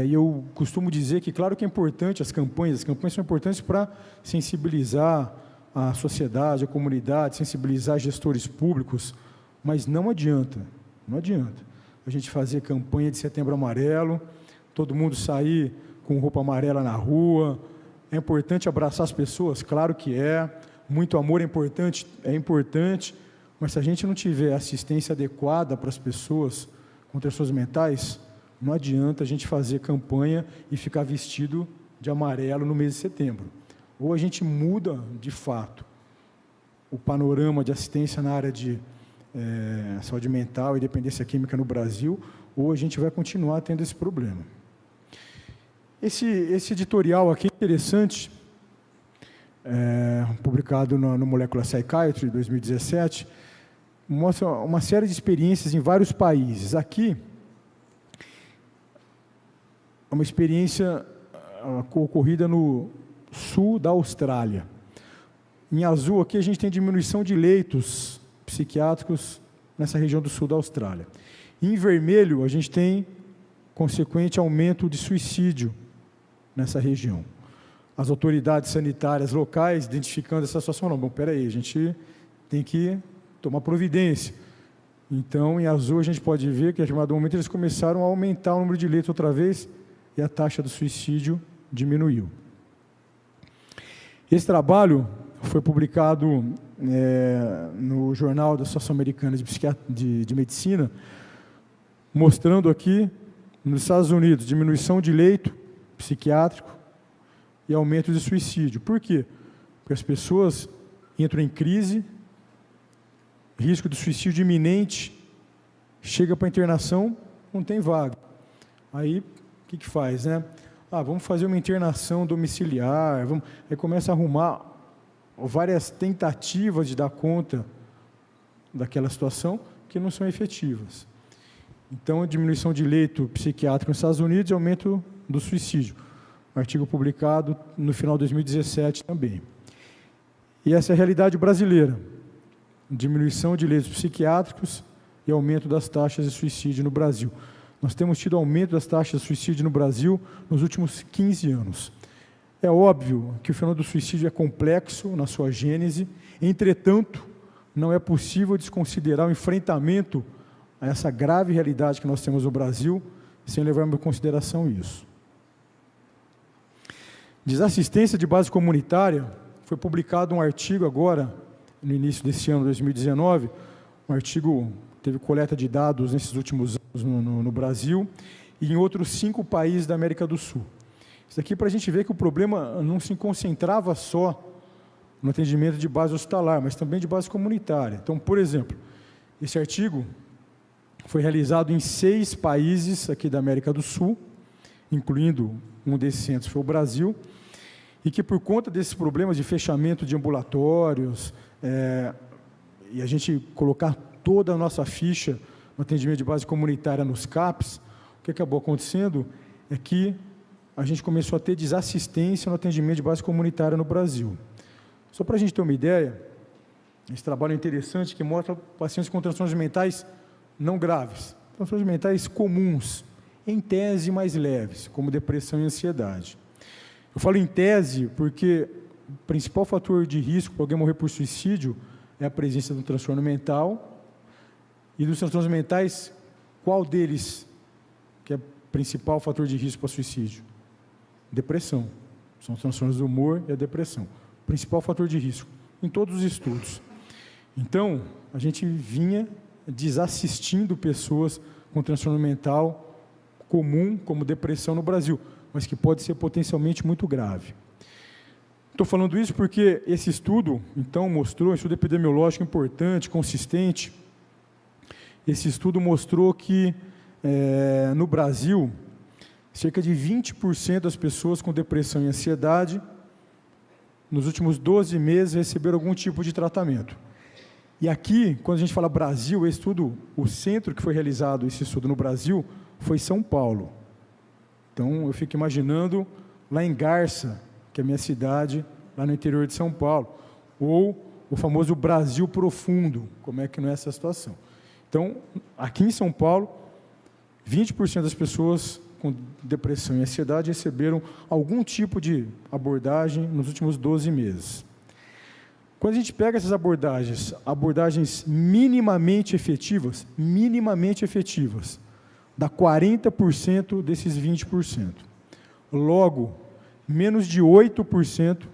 E eu costumo dizer que, claro que é importante as campanhas são importantes para sensibilizar a sociedade, a comunidade, sensibilizar gestores públicos, mas não adianta a gente fazer campanha de Setembro Amarelo, todo mundo sair com roupa amarela na rua. É importante abraçar as pessoas, claro que é, muito amor é importante, mas se a gente não tiver assistência adequada para as pessoas com transtornos mentais, não adianta a gente fazer campanha e ficar vestido de amarelo no mês de setembro. Ou a gente muda, de fato, o panorama de assistência na área de saúde mental e dependência química no Brasil, ou a gente vai continuar tendo esse problema. Esse editorial aqui é interessante, publicado no Molecular Psychiatry, 2017, mostra uma série de experiências em vários países. Aqui, é uma experiência ocorrida no sul da Austrália. Em azul, aqui a gente tem diminuição de leitos psiquiátricos nessa região do sul da Austrália. Em vermelho, a gente tem consequente aumento de suicídio nessa região. As autoridades sanitárias locais identificando essa situação, não, bom, peraí, a gente tem que tomar providência. Então, em azul, a gente pode ver que, a determinado momento, eles começaram a aumentar o número de leitos outra vez e a taxa do suicídio diminuiu. Esse trabalho foi publicado no Jornal da Associação Americana de Medicina, mostrando aqui, nos Estados Unidos, diminuição de leito psiquiátrico e aumento de suicídio. Por quê? Porque as pessoas entram em crise, risco de suicídio iminente, chega para a internação, não tem vaga. Aí, o que faz, né? Vamos fazer uma internação domiciliar, aí começa a arrumar várias tentativas de dar conta daquela situação que não são efetivas. Então, a diminuição de leito psiquiátrico nos Estados Unidos e aumento do suicídio. Artigo publicado no final de 2017 também. E essa é a realidade brasileira. Diminuição de leitos psiquiátricos e aumento das taxas de suicídio no Brasil. Nós temos tido aumento das taxas de suicídio no Brasil nos últimos 15 anos. É óbvio que o fenômeno do suicídio é complexo na sua gênese, entretanto, não é possível desconsiderar o enfrentamento a essa grave realidade que nós temos no Brasil, sem levarmos em consideração isso. Desassistência de base comunitária, foi publicado um artigo agora, no início desse ano, 2019, um artigo teve coleta de dados nesses últimos anos no Brasil e em outros 5 países da América do Sul. Isso aqui para a gente ver que o problema não se concentrava só no atendimento de base hospitalar, mas também de base comunitária. Então, por exemplo, esse artigo foi realizado em 6 países aqui da América do Sul, incluindo um desses centros foi o Brasil, e que por conta desses problemas de fechamento de ambulatórios, e a gente colocar toda a nossa ficha no atendimento de base comunitária nos CAPs, o que acabou acontecendo é que a gente começou a ter desassistência no atendimento de base comunitária no Brasil. Só para a gente ter uma ideia, esse trabalho é interessante que mostra pacientes com transtornos mentais não graves, transtornos mentais comuns, em tese mais leves, como depressão e ansiedade. Eu falo em tese porque o principal fator de risco para alguém morrer por suicídio é a presença de um transtorno mental, e dos transtornos mentais, qual deles que é o principal fator de risco para suicídio? Depressão. São os transtornos do humor e a depressão. Principal fator de risco, em todos os estudos. Então, a gente vinha desassistindo pessoas com transtorno mental comum, como depressão no Brasil, mas que pode ser potencialmente muito grave. Estou falando isso porque esse estudo, então, mostrou, um estudo epidemiológico importante, consistente, esse estudo mostrou que, no Brasil, cerca de 20% das pessoas com depressão e ansiedade, nos últimos 12 meses, receberam algum tipo de tratamento. E aqui, quando a gente fala Brasil, esse estudo, o centro que foi realizado esse estudo no Brasil, foi São Paulo. Então, eu fico imaginando lá em Garça, que é a minha cidade, lá no interior de São Paulo, ou o famoso Brasil profundo, como é que não é essa situação. Então, aqui em São Paulo, 20% das pessoas com depressão e ansiedade receberam algum tipo de abordagem nos últimos 12 meses. Quando a gente pega essas abordagens minimamente efetivas, dá 40% desses 20%. Logo, menos de 8%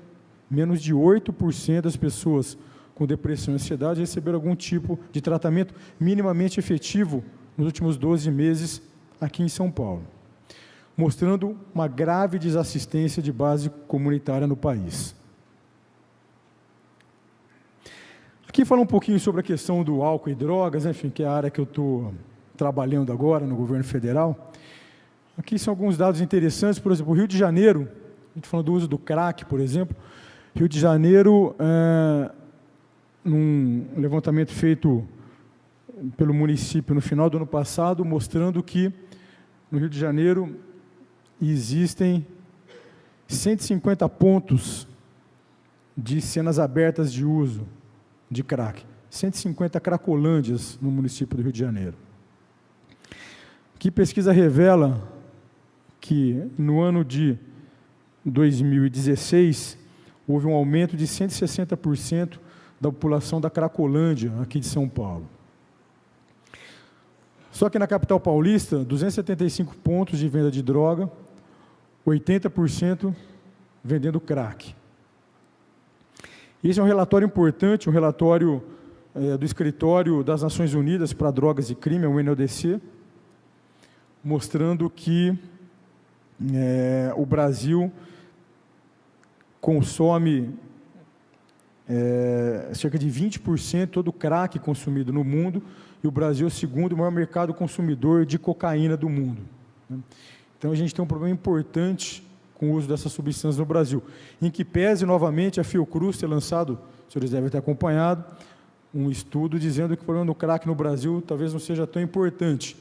das pessoas com depressão e ansiedade receberam algum tipo de tratamento minimamente efetivo nos últimos 12 meses aqui em São Paulo, mostrando uma grave desassistência de base comunitária no país. Aqui fala um pouquinho sobre a questão do álcool e drogas, enfim, que é a área que eu estou trabalhando agora no governo federal. Aqui são alguns dados interessantes, por exemplo, o Rio de Janeiro, a gente falando do uso do crack, por exemplo, Rio de Janeiro, num levantamento feito pelo município no final do ano passado, mostrando que no Rio de Janeiro existem 150 pontos de cenas abertas de uso de crack, 150 cracolândias no município do Rio de Janeiro. Que pesquisa revela que no ano de 2016 houve um aumento de 160% da população da Cracolândia aqui de São Paulo. Só que na capital paulista, 275 pontos de venda de droga, 80% vendendo crack. Esse é um relatório importante, um relatório do Escritório das Nações Unidas para Drogas e Crime, o UNODC, mostrando que o Brasil consome cerca de 20% todo o crack consumido no mundo, e o Brasil é o segundo maior mercado consumidor de cocaína do mundo. Então, a gente tem um problema importante com o uso dessas substâncias no Brasil, em que pese, novamente, a Fiocruz ter lançado, os senhores devem ter acompanhado, um estudo dizendo que o problema do crack no Brasil talvez não seja tão importante.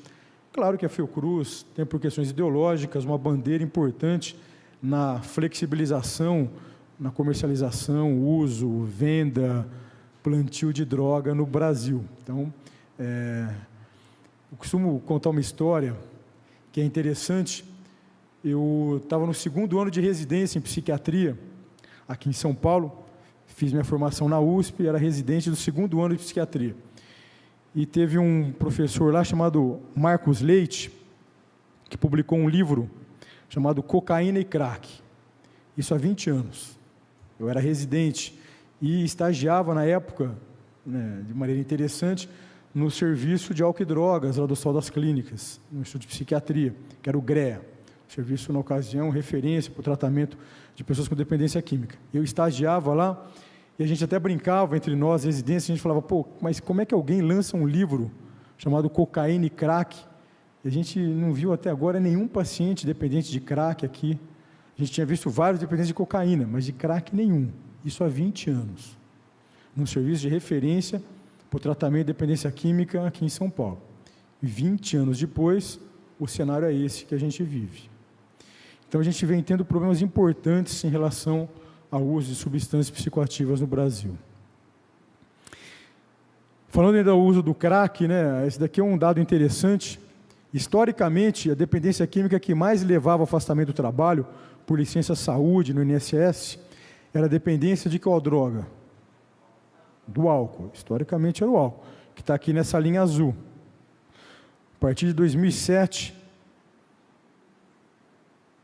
Claro que a Fiocruz tem, por questões ideológicas, uma bandeira importante na flexibilização, na comercialização, uso, venda, plantio de droga no Brasil. Então, eu costumo contar uma história que é interessante. Eu estava no 2º ano de residência em psiquiatria, aqui em São Paulo, fiz minha formação na USP, era residente do 2º ano de psiquiatria. e teve um professor lá chamado Marcos Leite, que publicou um livro chamado Cocaína e Crack. Isso há 20 anos. Eu era residente e estagiava na época, né, de maneira interessante, no serviço de álcool e drogas, lá do Sol das Clínicas, no Instituto de Psiquiatria, que era o GREA, serviço, na ocasião, referência para o tratamento de pessoas com dependência química. Eu estagiava lá e a gente até brincava entre nós, residentes, a gente falava, pô, mas como é que alguém lança um livro chamado Cocaína e Crack? E a gente não viu até agora nenhum paciente dependente de crack aqui. A gente tinha visto vários dependentes de cocaína, mas de crack nenhum. Isso há 20 anos. Num serviço de referência para o tratamento de dependência química aqui em São Paulo. 20 anos depois, o cenário é esse que a gente vive. Então, a gente vem tendo problemas importantes em relação ao uso de substâncias psicoativas no Brasil. Falando ainda do uso do crack, né, esse daqui é um dado interessante. Historicamente, a dependência química que mais levava ao afastamento do trabalho, por licença saúde no INSS, era a dependência de qual droga? Do álcool. Historicamente era o álcool, que está aqui nessa linha azul. A partir de 2007,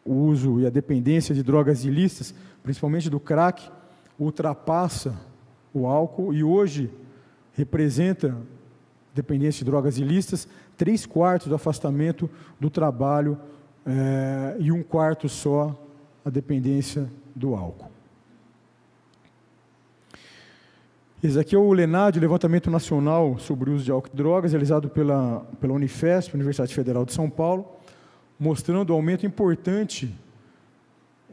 o uso e a dependência de drogas ilícitas, principalmente do crack, ultrapassa o álcool e hoje representa, dependência de drogas ilícitas, 3/4 do afastamento do trabalho e 1/4 só a dependência do álcool. Esse aqui é o LENAD, o Levantamento Nacional sobre o Uso de Álcool e Drogas, realizado pela Unifesp, Universidade Federal de São Paulo, mostrando o aumento importante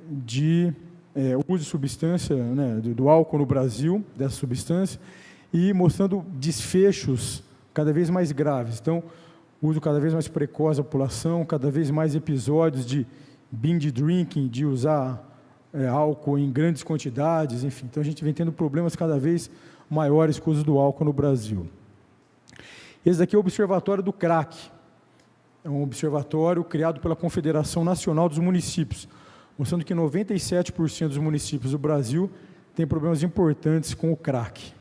de uso de substância, né, do álcool no Brasil, dessa substância, e mostrando desfechos cada vez mais graves. Então, uso cada vez mais precoce da população, cada vez mais episódios de binge drinking, de usar álcool em grandes quantidades, enfim. Então, a gente vem tendo problemas cada vez maiores com o uso do álcool no Brasil. Esse daqui é o Observatório do Crack. É um observatório criado pela Confederação Nacional dos Municípios, mostrando que 97% dos municípios do Brasil têm problemas importantes com o crack.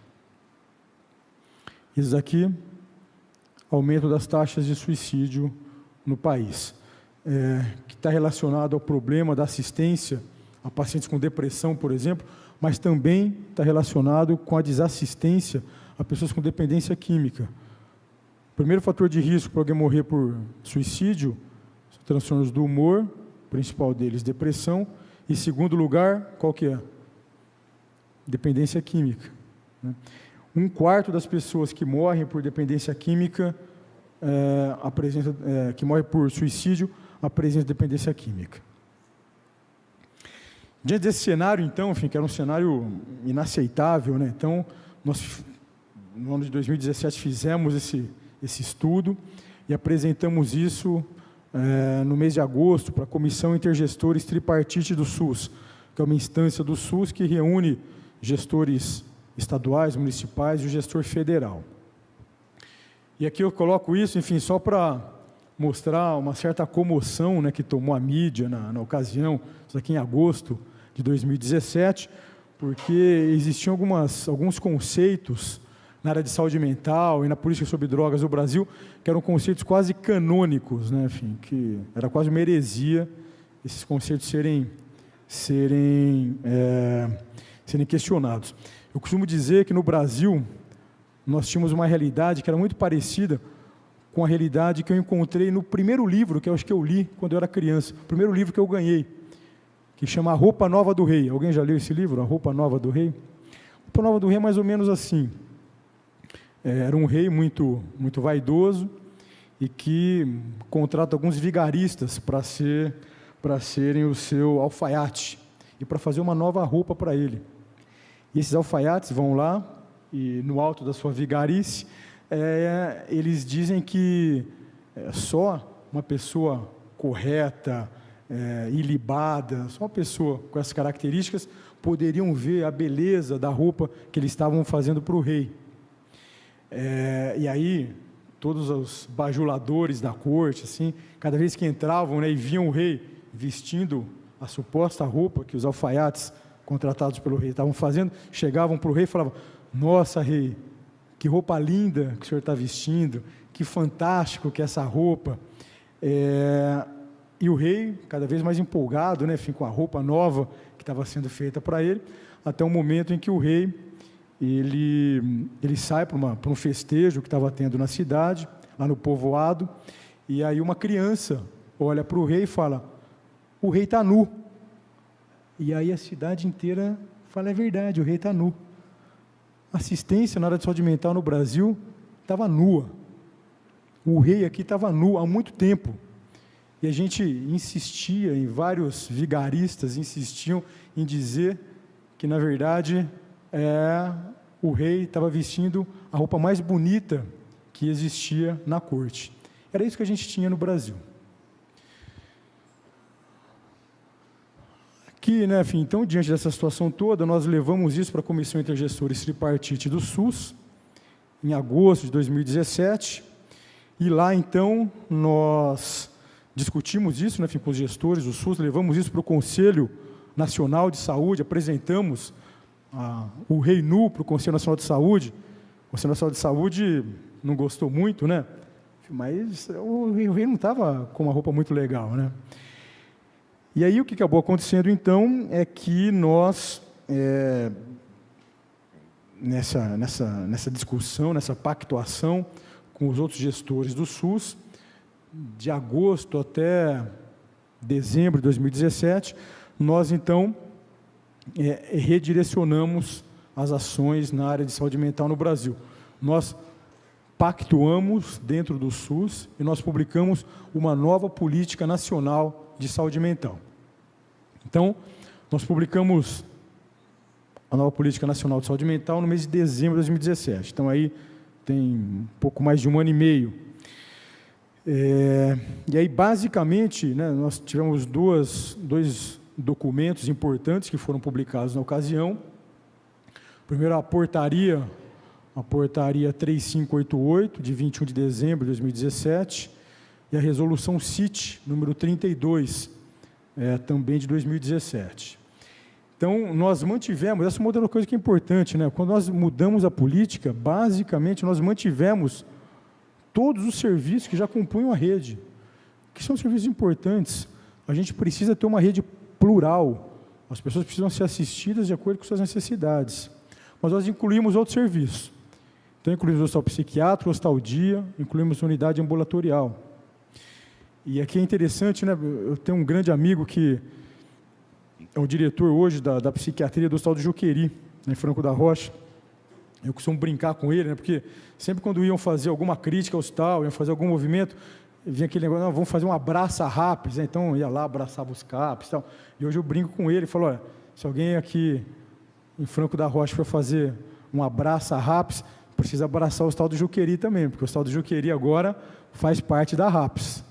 Isso daqui, aumento das taxas de suicídio no país, que está relacionado ao problema da assistência a pacientes com depressão, por exemplo, mas também está relacionado com a desassistência a pessoas com dependência química. O primeiro fator de risco para alguém morrer por suicídio, transtornos do humor, principal deles, depressão, e segundo lugar, qual que é? Dependência química. Né? 1/4 das pessoas que morrem por dependência química, que morrem por suicídio, apresentam dependência química. Diante desse cenário, então, enfim, que era um cenário inaceitável, né? Então, nós, no ano de 2017, fizemos esse estudo e apresentamos isso no mês de agosto para a Comissão Intergestores Tripartite do SUS, que é uma instância do SUS que reúne gestores estaduais, municipais e o gestor federal. E aqui eu coloco isso, enfim, só para mostrar uma certa comoção, né, que tomou a mídia na ocasião, isso aqui em agosto de 2017, porque existiam alguns conceitos na área de saúde mental e na política sobre drogas do Brasil, que eram conceitos quase canônicos, né, enfim, que era quase uma heresia esses conceitos serem questionados. Eu costumo dizer que no Brasil nós tínhamos uma realidade que era muito parecida com a realidade que eu encontrei no primeiro livro que eu acho que eu li quando eu era criança, o primeiro livro que eu ganhei, que chama A Roupa Nova do Rei. Alguém já leu esse livro, A Roupa Nova do Rei? A Roupa Nova do Rei é mais ou menos assim. Era um rei muito vaidoso e que contrata alguns vigaristas para serem o seu alfaiate e para fazer uma nova roupa para ele. E esses alfaiates vão lá e no alto da sua vigarice eles dizem que só uma pessoa correta, ilibada, só uma pessoa com essas características poderiam ver a beleza da roupa que eles estavam fazendo para o rei. E aí, todos os bajuladores da corte, assim, cada vez que entravam, né, e viam o rei vestindo a suposta roupa que os alfaiates contratados pelo rei estavam fazendo, chegavam para o rei e falavam: nossa, rei, que roupa linda que o senhor está vestindo, que fantástico que é essa roupa. E o rei, cada vez mais empolgado, né, enfim, com a roupa nova que estava sendo feita para ele, até o momento em que o rei, ele sai para um festejo que estava tendo na cidade, lá no povoado, e aí uma criança olha para o rei e fala: o rei está nu. E aí a cidade inteira fala: é verdade, o rei está nu. A assistência na área de saúde mental no Brasil estava nua. O rei aqui estava nu há muito tempo. E a gente insistia, vários vigaristas insistiam em dizer que, na verdade, o rei estava vestindo a roupa mais bonita que existia na corte. Era isso que a gente tinha no Brasil. Aqui, né, enfim, então, diante dessa situação toda, nós levamos isso para a Comissão Intergestores Tripartite do SUS, em agosto de 2017, e lá, então, nós discutimos isso, né, enfim, com os gestores do SUS, levamos isso para o Conselho Nacional de Saúde, apresentamos o rei nu para o Conselho Nacional de Saúde. O Conselho Nacional de Saúde não gostou muito, né? Mas o rei não estava com uma roupa muito legal, né? E aí o que acabou acontecendo, então, é que nós, nessa discussão, nessa pactuação com os outros gestores do SUS, de agosto até dezembro de 2017, nós, então, redirecionamos as ações na área de saúde mental no Brasil. Nós pactuamos dentro do SUS e nós publicamos uma nova política nacional de saúde mental. Então, nós publicamos a nova política nacional de saúde mental no mês de dezembro de 2017. Então, aí tem um pouco mais de 1 ano e meio. E aí, basicamente, né, nós tivemos dois documentos importantes que foram publicados na ocasião. Primeiro, a portaria 3588, de 21 de dezembro de 2017, e a resolução CIT, número 32, também de 2017. Então, nós mantivemos, essa é uma outra coisa que é importante, né? Quando nós mudamos a política, basicamente, nós mantivemos todos os serviços que já compunham a rede, que são serviços importantes. A gente precisa ter uma rede plural, as pessoas precisam ser assistidas de acordo com suas necessidades. Mas nós incluímos outros serviços. Então, incluímos o hospital psiquiátrico, o hospital dia, incluímos a unidade ambulatorial. E aqui é interessante, né? Eu tenho um grande amigo que é o diretor hoje da psiquiatria do Hospital de Juqueri, em Franco da Rocha. Eu costumo brincar com ele, né? Porque sempre quando iam fazer alguma crítica ao hospital, iam fazer algum movimento, vinha aquele negócio: não, vamos fazer um abraça RAPS, né? Então ia lá, abraçava os CAPs e tal. E hoje eu brinco com ele e falo: olha, se alguém aqui em Franco da Rocha for fazer um abraça RAPS, precisa abraçar o Hospital do Juqueri também, porque o Hospital do Juqueri agora faz parte da RAPS.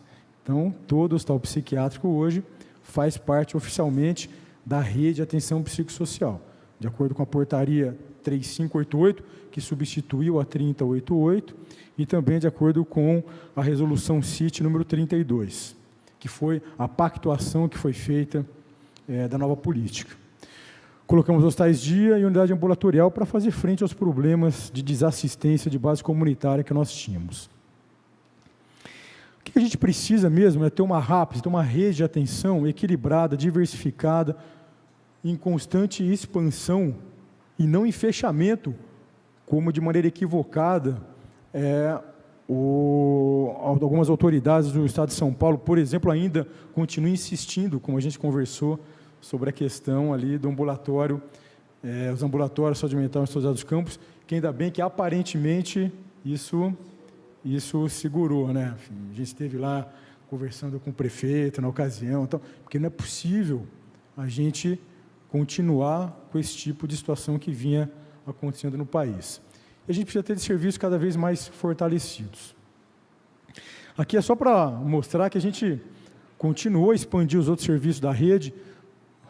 Então, todo o hospital psiquiátrico hoje faz parte oficialmente da rede de atenção psicossocial, de acordo com a portaria 3588, que substituiu a 3088, e também de acordo com a resolução CIT número 32, que foi a pactuação que foi feita da nova política. Colocamos hospitais dia e unidade ambulatorial para fazer frente aos problemas de desassistência de base comunitária que nós tínhamos. O que a gente precisa mesmo é ter uma RAPS, ter uma rede de atenção equilibrada, diversificada, em constante expansão e não em fechamento, como de maneira equivocada algumas autoridades do Estado de São Paulo, por exemplo, ainda continuam insistindo, como a gente conversou, sobre a questão ali do ambulatório, os ambulatórios de saúde mental em São José dos Campos, que ainda bem que aparentemente isso segurou, né? Enfim, a gente esteve lá conversando com o prefeito na ocasião, então, porque não é possível a gente continuar com esse tipo de situação que vinha acontecendo no país. E a gente precisa ter serviços cada vez mais fortalecidos. Aqui é só para mostrar que a gente continuou a expandir os outros serviços da rede.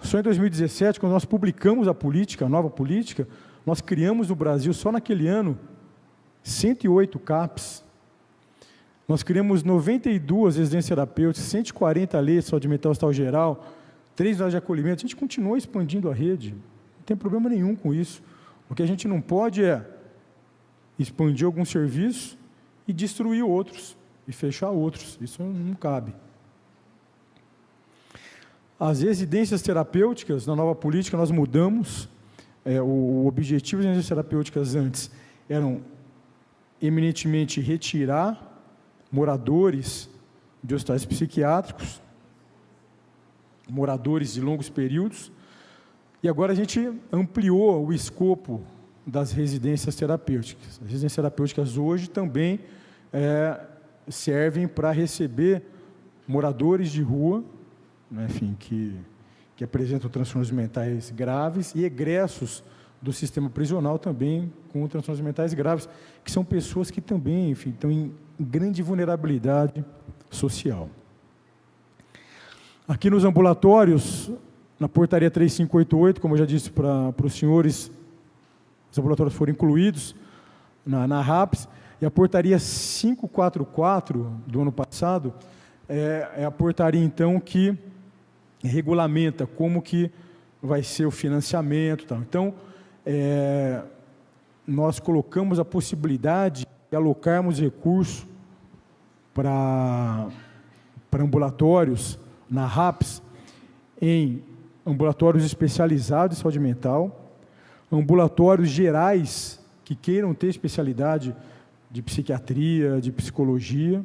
Só em 2017, quando nós publicamos a política, a nova política, nós criamos no Brasil, só naquele ano, 108 CAPs. Nós criamos 92 residências terapêuticas, 140 leitos de saúde mental hospital geral, 3 unidades de acolhimento. A gente continua expandindo a rede, não tem problema nenhum com isso. O que a gente não pode é expandir alguns serviços e destruir outros, e fechar outros. Isso não cabe. As residências terapêuticas, na nova política, nós mudamos. O objetivo das residências terapêuticas antes eram eminentemente retirar moradores de hospitais psiquiátricos, moradores de longos períodos, e agora a gente ampliou o escopo das residências terapêuticas. As residências terapêuticas hoje também servem para receber moradores de rua, né, enfim, que apresentam transtornos mentais graves e egressos do sistema prisional também com transtornos mentais graves, que são pessoas que também, enfim, estão em grande vulnerabilidade social. Aqui nos ambulatórios, na portaria 3588, como eu já disse para os senhores, os ambulatórios foram incluídos na RAPS, e a portaria 544 do ano passado é a portaria, então, que regulamenta como que vai ser o financiamento. Tal. Então, nós colocamos a possibilidade de alocarmos recursos para ambulatórios na RAPS, em ambulatórios especializados em saúde mental, ambulatórios gerais que queiram ter especialidade de psiquiatria, de psicologia,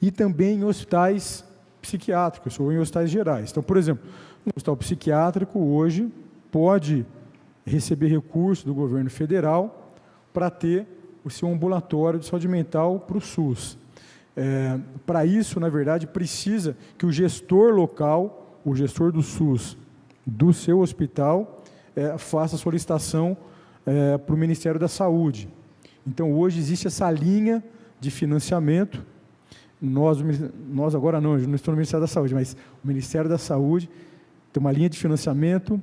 e também em hospitais psiquiátricos ou em hospitais gerais. Então, por exemplo, um hospital psiquiátrico hoje pode receber recursos do governo federal para ter o seu ambulatório de saúde mental para o SUS. Para isso, na verdade, precisa que o gestor local, o gestor do SUS, do seu hospital, faça a solicitação para o Ministério da Saúde. Então, hoje existe essa linha de financiamento. Nós agora não estou no Ministério da Saúde, mas o Ministério da Saúde tem uma linha de financiamento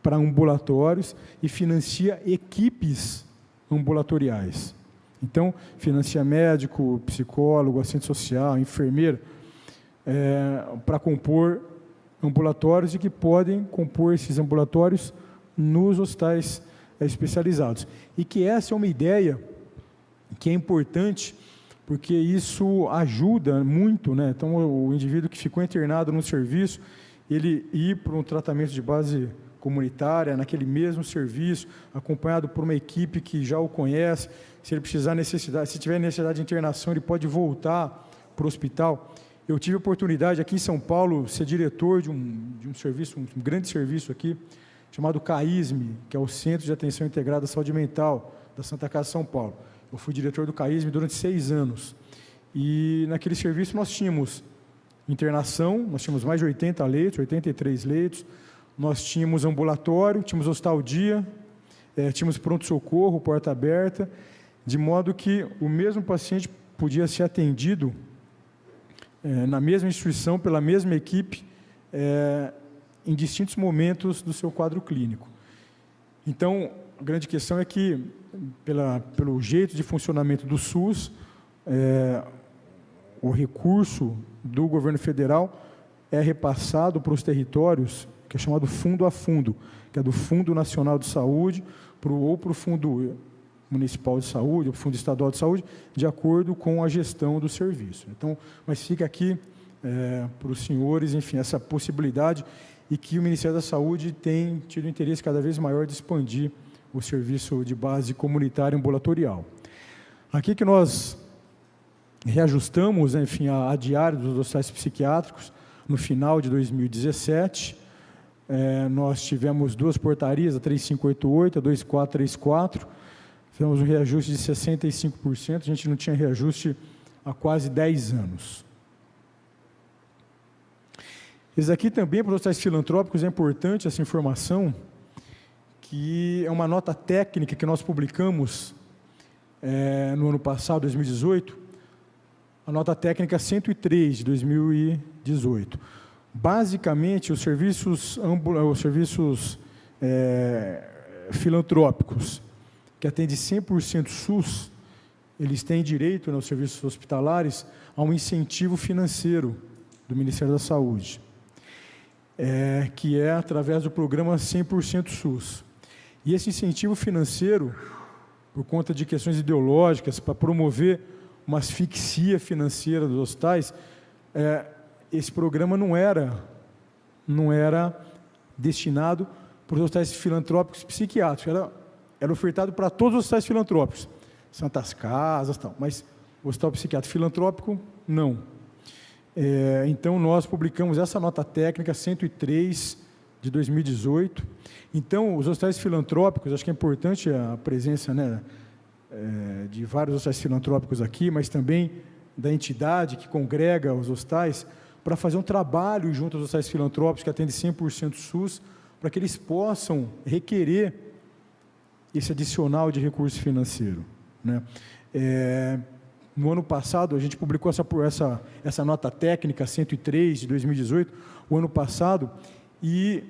para ambulatórios e financia equipes ambulatoriais. Então, financia médico, psicólogo, assistente social, enfermeiro, para compor ambulatórios e que podem compor esses ambulatórios nos hospitais especializados. E que essa é uma ideia que é importante, porque isso ajuda muito, né? Então, o indivíduo que ficou internado no serviço, ele ir para um tratamento de base comunitária, naquele mesmo serviço, acompanhado por uma equipe que já o conhece. Se ele precisar se tiver necessidade de internação, ele pode voltar para o hospital. Eu tive a oportunidade aqui em São Paulo ser diretor de um serviço, um grande serviço aqui, chamado CAISME, que é o Centro de Atenção Integrada à Saúde Mental da Santa Casa de São Paulo. Eu fui diretor do CAISME durante 6 anos. E naquele serviço nós tínhamos internação, nós tínhamos mais de 80 leitos, 83 leitos, nós tínhamos ambulatório, tínhamos hospital-dia, tínhamos pronto-socorro, porta aberta, de modo que o mesmo paciente podia ser atendido na mesma instituição, pela mesma equipe, em distintos momentos do seu quadro clínico. Então, a grande questão é que, pelo jeito de funcionamento do SUS, o recurso do governo federal é repassado para os territórios, que é chamado fundo a fundo, que é do Fundo Nacional de Saúde, ou para o Fundo Municipal de Saúde, ou para o Fundo Estadual de Saúde, de acordo com a gestão do serviço. Então, mas fica aqui para os senhores, enfim, essa possibilidade, e que o Ministério da Saúde tem tido interesse cada vez maior de expandir o serviço de base comunitária ambulatorial. Aqui que nós reajustamos, enfim, a diária dos hospitais psiquiátricos no final de 2017. Nós tivemos 2 portarias, a 3588, a 2434, fizemos um reajuste de 65%, a gente não tinha reajuste há quase 10 anos. Esse aqui também, para os hospitais filantrópicos, é importante essa informação, que é uma nota técnica que nós publicamos no ano passado, 2018, a nota técnica 103 de 2018. Basicamente, os serviços filantrópicos, que atendem 100% SUS, eles têm direito, nos serviços hospitalares, a um incentivo financeiro do Ministério da Saúde, que é através do programa 100% SUS. E esse incentivo financeiro por conta de questões ideológicas, para promover uma asfixia financeira dos hospitais, esse programa não era destinado para os hospitais filantrópicos psiquiátricos, era ofertado para todos os hospitais filantrópicos, Santas Casas, tal, mas o hospital psiquiátrico filantrópico, não. Então, nós publicamos essa nota técnica 103 de 2018. Então, os hospitais filantrópicos, acho que é importante a presença, né, de vários hospitais filantrópicos aqui, mas também da entidade que congrega os hospitais, para fazer um trabalho junto aos hospitais filantrópicos que atendem 100% SUS, para que eles possam requerer esse adicional de recurso financeiro, né? No ano passado, a gente publicou essa nota técnica 103 de 2018, o ano passado, e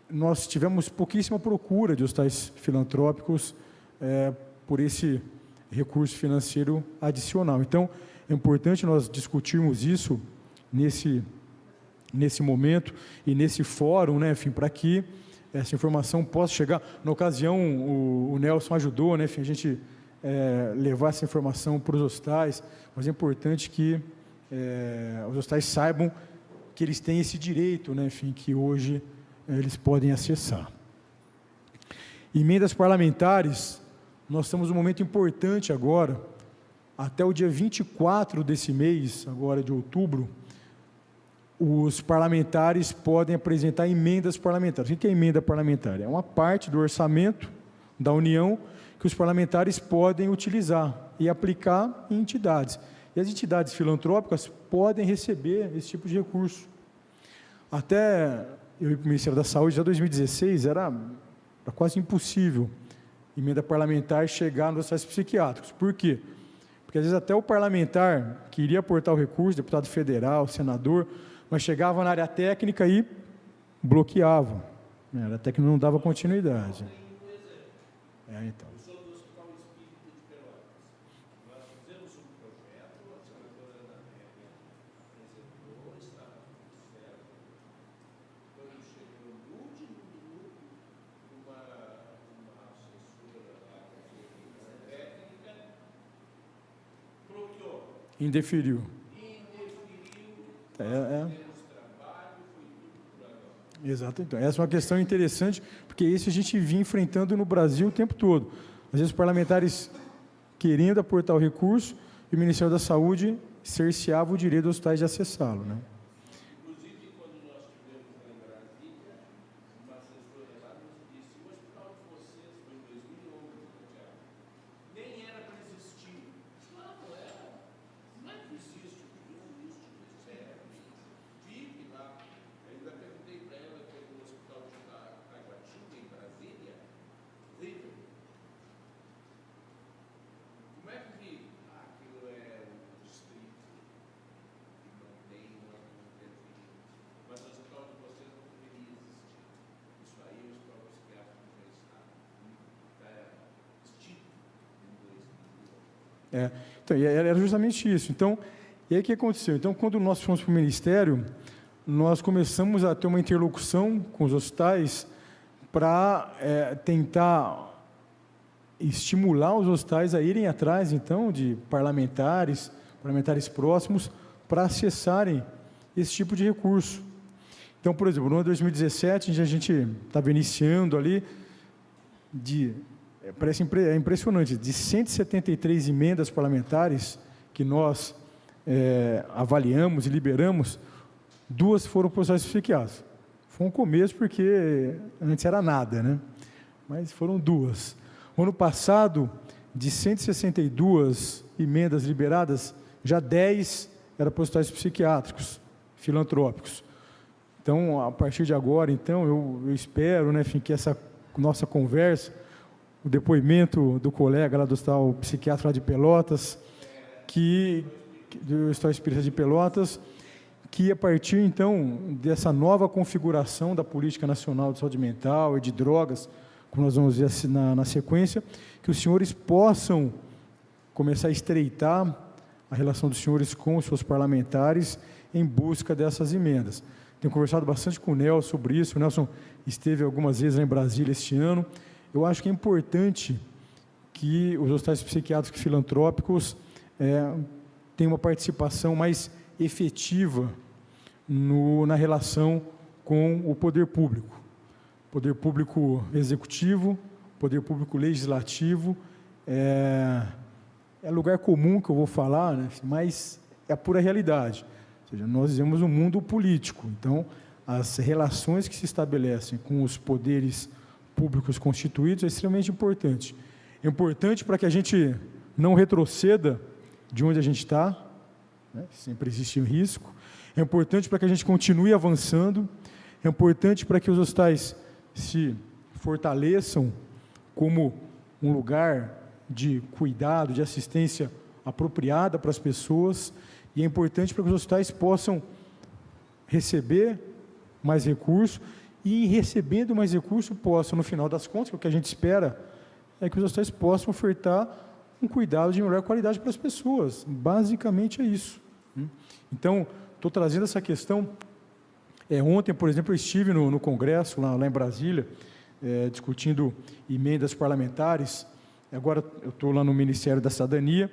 nós tivemos pouquíssima procura de hospitais filantrópicos por esse recurso financeiro adicional. Então, é importante nós discutirmos isso nesse momento e nesse fórum, né, enfim, para que essa informação possa chegar. Na ocasião, o Nelson ajudou, né, enfim, a gente levar essa informação para os hospitais, mas é importante que os hospitais saibam que eles têm esse direito, né, enfim, que hoje eles podem acessar. Emendas parlamentares, nós temos um momento importante agora, até o dia 24 desse mês, agora de outubro, os parlamentares podem apresentar emendas parlamentares. O que é emenda parlamentar? É uma parte do orçamento da União que os parlamentares podem utilizar e aplicar em entidades. E as entidades filantrópicas podem receber esse tipo de recurso. Até eu ir para o Ministério da Saúde, já em 2016, era quase impossível emenda parlamentar chegar nos hospitais psiquiátricos. Por quê? Porque, às vezes, até o parlamentar queria aportar o recurso, deputado federal, senador, mas chegava na área técnica e bloqueava. A área técnica não dava continuidade. Então. Indeferiu. Exato. Então, essa é uma questão interessante, porque isso a gente vinha enfrentando no Brasil o tempo todo. Às vezes, os parlamentares querendo aportar o recurso, e o Ministério da Saúde cerceava o direito dos hospitais de acessá-lo, né? Inclusive, quando nós tivemos lá em Brasília, uma assessora lá nos disse: o hospital de vocês foi em 2011, nem era para existir. Não era. Não é que existe, não existe, vive lá. Ainda perguntei para ela que no hospital de Taguatinga, em Brasília, vive. Como é que vive? Aquilo é um distrito que não tem uma interferência. Mas o hospital de vocês não deveria existir. Isso aí o hospital psiquiátrico já está extinto em 2000. Então, era justamente isso. Então, e aí o que aconteceu? Então, quando nós fomos para o Ministério, nós começamos a ter uma interlocução com os hospitais para tentar estimular os hospitais a irem atrás, então, de parlamentares próximos, para acessarem esse tipo de recurso. Então, por exemplo, no ano 2017, a gente estava iniciando ali, é impressionante, de 173 emendas parlamentares que nós avaliamos e liberamos, 2 foram para os hospitais psiquiátricos. Foi um começo, porque antes era nada, né? Mas foram 2. No ano passado, de 162 emendas liberadas, já 10 eram para os hospitais psiquiátricos, filantrópicos. Então, a partir de agora, então, eu espero, né, enfim, que essa nossa conversa, o depoimento do colega lá do Hospital Psiquiátrico lá de Pelotas, do Hospital Espírita de Pelotas, que a partir, então, dessa nova configuração da Política Nacional de Saúde Mental e de Drogas, como nós vamos ver na sequência, que os senhores possam começar a estreitar a relação dos senhores com os seus parlamentares em busca dessas emendas. Tenho conversado bastante com o Nelson sobre isso. O Nelson esteve algumas vezes lá em Brasília este ano. Eu acho que é importante que os hospitais psiquiátricos filantrópicos têm uma participação mais efetiva na relação com o poder público executivo, poder público legislativo. É lugar comum que eu vou falar, né, mas é a pura realidade. Ou seja, nós vivemos um mundo político, então as relações que se estabelecem com os poderes públicos constituídos é extremamente importante. É importante para que a gente não retroceda de onde a gente está, né, sempre existe um risco. É importante para que a gente continue avançando. É importante para que os hospitais se fortaleçam como um lugar de cuidado, de assistência apropriada para as pessoas, e é importante para que os hospitais possam receber mais recursos, e recebendo mais recursos possam, no final das contas, o que a gente espera é que os hospitais possam ofertar um cuidado de melhor qualidade para as pessoas. Basicamente é isso. Então, estou trazendo essa questão. Ontem, por exemplo, eu estive no Congresso, lá em Brasília, discutindo emendas parlamentares. Agora eu estou lá no Ministério da Cidadania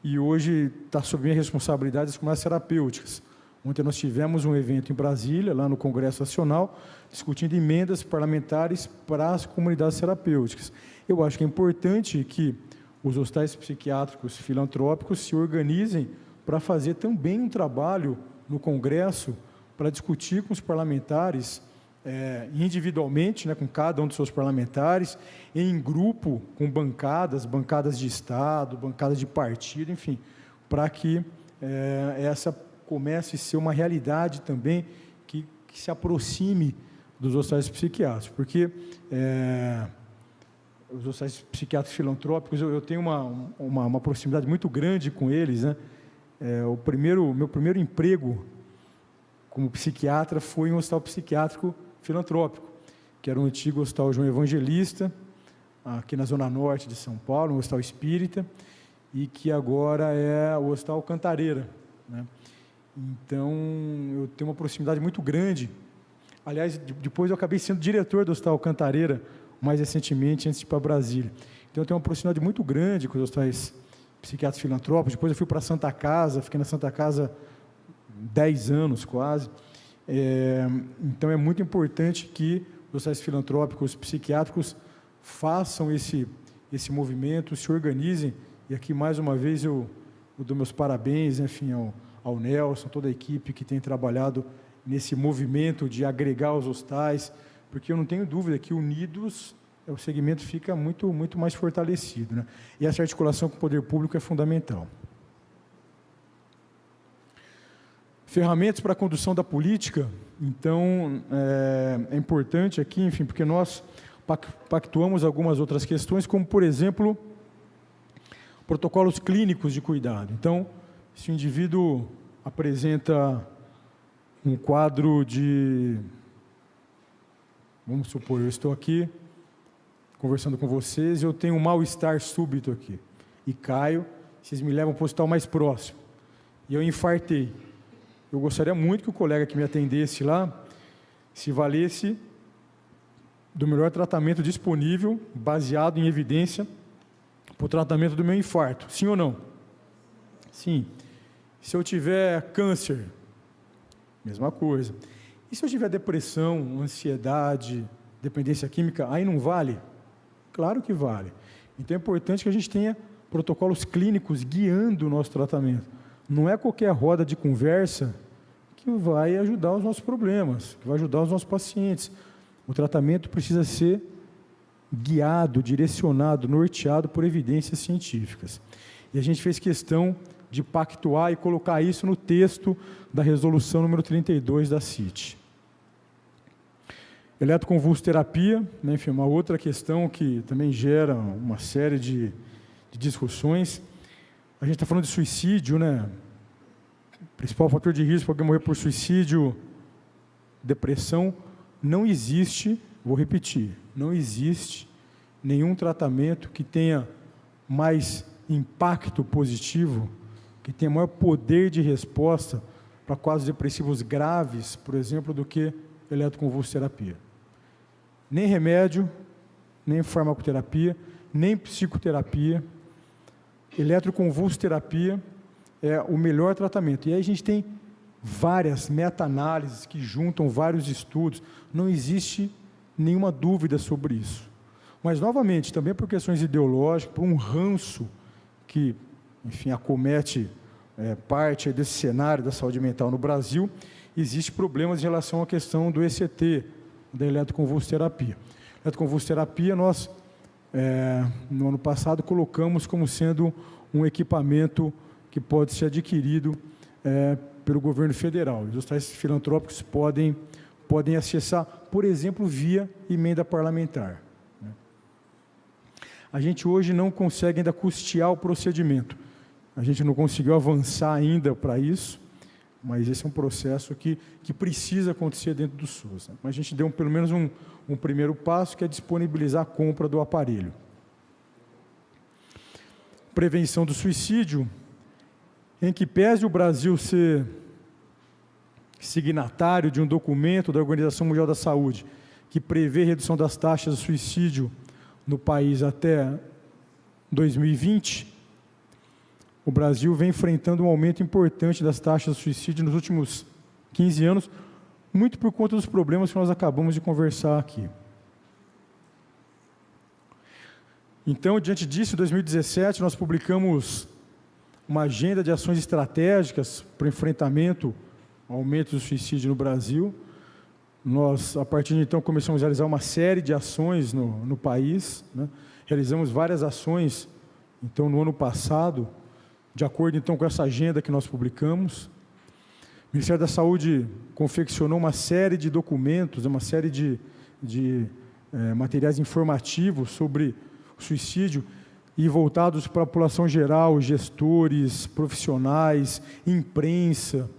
e hoje está sob minha responsabilidade as comunidades terapêuticas. Ontem nós tivemos um evento em Brasília, lá no Congresso Nacional, discutindo emendas parlamentares para as comunidades terapêuticas. Eu acho que é importante que os hospitais psiquiátricos filantrópicos se organizem para fazer também um trabalho no Congresso para discutir com os parlamentares, individualmente, né, com cada um dos seus parlamentares, em grupo, com bancadas de Estado, bancadas de partido, enfim, para que essa comece a ser uma realidade também que se aproxime dos hospitais psiquiátricos, porque os hospitais psiquiátricos filantrópicos, eu tenho uma proximidade muito grande com eles, né? Meu primeiro emprego como psiquiatra foi em um hospital psiquiátrico filantrópico, que era o antigo Hospital João Evangelista, aqui na Zona Norte de São Paulo, um hospital espírita, e que agora é o Hospital Cantareira, né? Então, eu tenho uma proximidade muito grande. Aliás, depois eu acabei sendo diretor do Hospital Cantareira, mais recentemente, antes de ir para Brasília. Então, eu tenho uma proximidade muito grande com os hospitais psiquiátricos filantrópicos. Depois eu fui para a Santa Casa, fiquei na Santa Casa 10 anos quase. Então, é muito importante que os hospitais filantrópicos psiquiátricos façam esse movimento, se organizem. E aqui, mais uma vez, eu dou meus parabéns, enfim, ao Nelson, toda a equipe que tem trabalhado nesse movimento de agregar os hospitais, porque eu não tenho dúvida que unidos o segmento fica muito, muito mais fortalecido, né? E essa articulação com o poder público é fundamental. Ferramentas para a condução da política, então, é importante aqui, enfim, porque nós pactuamos algumas outras questões, como, por exemplo, protocolos clínicos de cuidado. Então, se o indivíduo apresenta um quadro de... Vamos supor, eu estou aqui conversando com vocês e eu tenho um mal-estar súbito aqui. E caio, vocês me levam para o hospital mais próximo. E eu infartei. Eu gostaria muito que o colega que me atendesse lá se valesse do melhor tratamento disponível, baseado em evidência, para o tratamento do meu infarto. Sim ou não? Sim. Se eu tiver câncer, mesma coisa. E se eu tiver depressão, ansiedade, dependência química, aí não vale? Claro que vale. Então é importante que a gente tenha protocolos clínicos guiando o nosso tratamento. Não é qualquer roda de conversa que vai ajudar os nossos problemas, que vai ajudar os nossos pacientes. O tratamento precisa ser guiado, direcionado, norteado por evidências científicas. E a gente fez questão de pactuar e colocar isso no texto da resolução número 32 da CIT. Eletroconvulsoterapia, né, enfim, uma outra questão que também gera uma série de discussões. A gente está falando de suicídio, né? Principal fator de risco para alguém morrer por suicídio, depressão. Não existe, vou repetir, não existe nenhum tratamento que tenha mais impacto positivo, que tenha maior poder de resposta para quadros depressivos graves, por exemplo, do que eletroconvulsoterapia. Nem remédio, nem farmacoterapia, nem psicoterapia. Eletroconvulsoterapia é o melhor tratamento. E aí a gente tem várias meta-análises que juntam vários estudos. Não existe nenhuma dúvida sobre isso. Mas, novamente, também por questões ideológicas, por um ranço que, enfim, acomete parte desse cenário da saúde mental no Brasil, existe problemas em relação à questão do ECT, da eletroconvulsoterapia. Eletroconvulsoterapia, nós, no ano passado, colocamos como sendo um equipamento que pode ser adquirido pelo governo federal. Os hospitais filantrópicos podem acessar, por exemplo, via emenda parlamentar. A gente hoje não consegue ainda custear o procedimento. A gente não conseguiu avançar ainda para isso, mas esse é um processo que precisa acontecer dentro do SUS. Mas a gente deu pelo menos um primeiro passo, que é disponibilizar a compra do aparelho. Prevenção do suicídio, em que pese o Brasil ser signatário de um documento da Organização Mundial da Saúde, que prevê redução das taxas de suicídio no país até 2020, o Brasil vem enfrentando um aumento importante das taxas de suicídio nos últimos 15 anos, muito por conta dos problemas que nós acabamos de conversar aqui. Então, diante disso, em 2017, nós publicamos uma agenda de ações estratégicas para o enfrentamento ao aumento do suicídio no Brasil. Nós, a partir de então, começamos a realizar uma série de ações no país, né? Realizamos várias ações, então, no ano passado, de acordo, então, com essa agenda que nós publicamos. O Ministério da Saúde confeccionou uma série de documentos, uma série de materiais informativos sobre o suicídio e voltados para a população geral, gestores, profissionais, imprensa.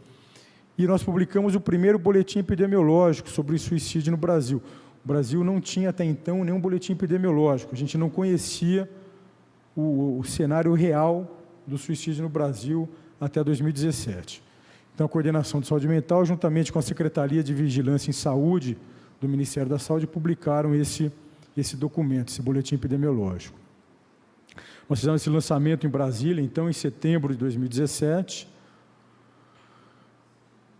E nós publicamos o primeiro boletim epidemiológico sobre suicídio no Brasil. O Brasil não tinha até então nenhum boletim epidemiológico, a gente não conhecia o cenário real do suicídio no Brasil até 2017. Então, a Coordenação de Saúde Mental, juntamente com a Secretaria de Vigilância em Saúde do Ministério da Saúde, publicaram esse documento, esse boletim epidemiológico. Nós fizemos esse lançamento em Brasília, então, em setembro de 2017.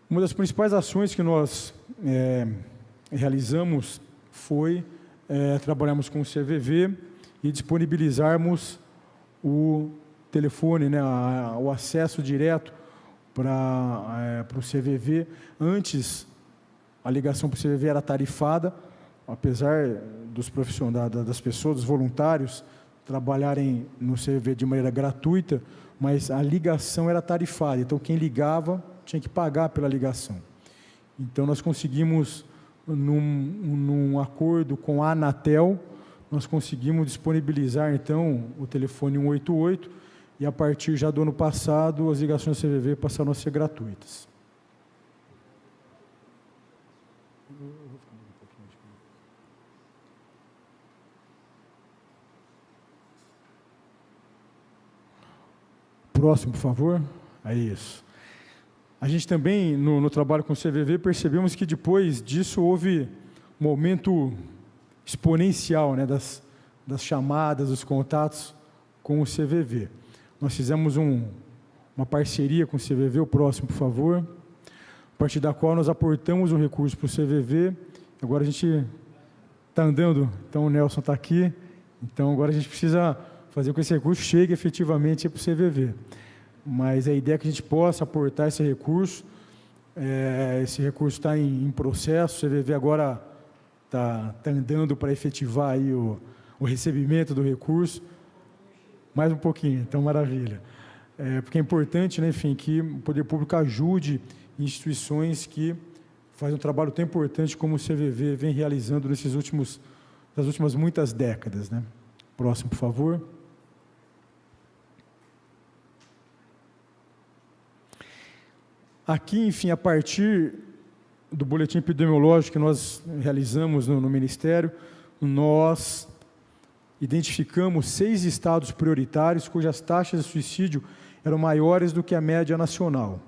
Uma das principais ações que nós realizamos foi trabalharmos com o CVV e disponibilizarmos o telefone, né, o acesso direto para o CVV. Antes, a ligação para o CVV era tarifada, apesar dos profissionais, das pessoas, dos voluntários, trabalharem no CVV de maneira gratuita, mas a ligação era tarifada, então quem ligava tinha que pagar pela ligação. Então, nós conseguimos, num acordo com a Anatel, nós conseguimos disponibilizar, então, o telefone 188, e a partir já do ano passado, as ligações do CVV passaram a ser gratuitas. Próximo, por favor. É isso. A gente também, no trabalho com o CVV, percebemos que depois disso houve um aumento exponencial, né, das chamadas, dos contatos com o CVV. Nós fizemos uma parceria com o CVV, o próximo, por favor, a partir da qual nós aportamos um recurso para o CVV. Agora a gente está andando, então o Nelson está aqui, então agora a gente precisa fazer com que esse recurso chegue efetivamente para o CVV. Mas a ideia é que a gente possa aportar esse recurso está em processo, o CVV agora está andando para efetivar aí o recebimento do recurso. Mais um pouquinho, então maravilha. Porque é importante, né, enfim, que o poder público ajude instituições que fazem um trabalho tão importante como o CVV vem realizando nas últimas muitas décadas, né? Próximo, por favor. Aqui, enfim, a partir do boletim epidemiológico que nós realizamos no Ministério, nós identificamos 6 estados prioritários cujas taxas de suicídio eram maiores do que a média nacional.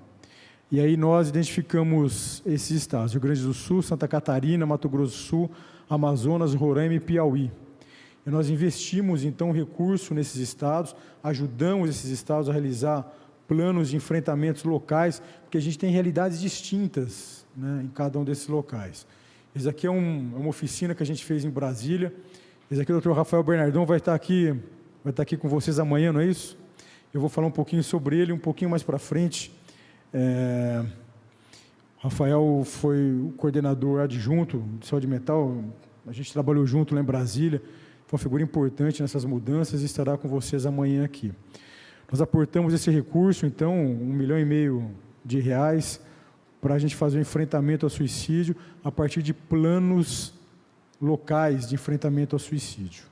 E aí nós identificamos esses estados: Rio Grande do Sul, Santa Catarina, Mato Grosso do Sul, Amazonas, Roraima e Piauí. E nós investimos, então, recurso nesses estados, ajudamos esses estados a realizar planos de enfrentamentos locais, porque a gente tem realidades distintas, né, em cada um desses locais. Esse aqui é uma oficina que a gente fez em Brasília. Esse aqui, o Dr. Rafael Bernardon, vai estar aqui com vocês amanhã, não é isso? Eu vou falar um pouquinho sobre ele, um pouquinho mais para frente. Rafael foi o coordenador adjunto de saúde mental, a gente trabalhou junto lá em Brasília, foi uma figura importante nessas mudanças e estará com vocês amanhã aqui. Nós aportamos esse recurso, então, R$1,5 milhão para a gente fazer o enfrentamento ao suicídio a partir de planos locais de enfrentamento ao suicídio.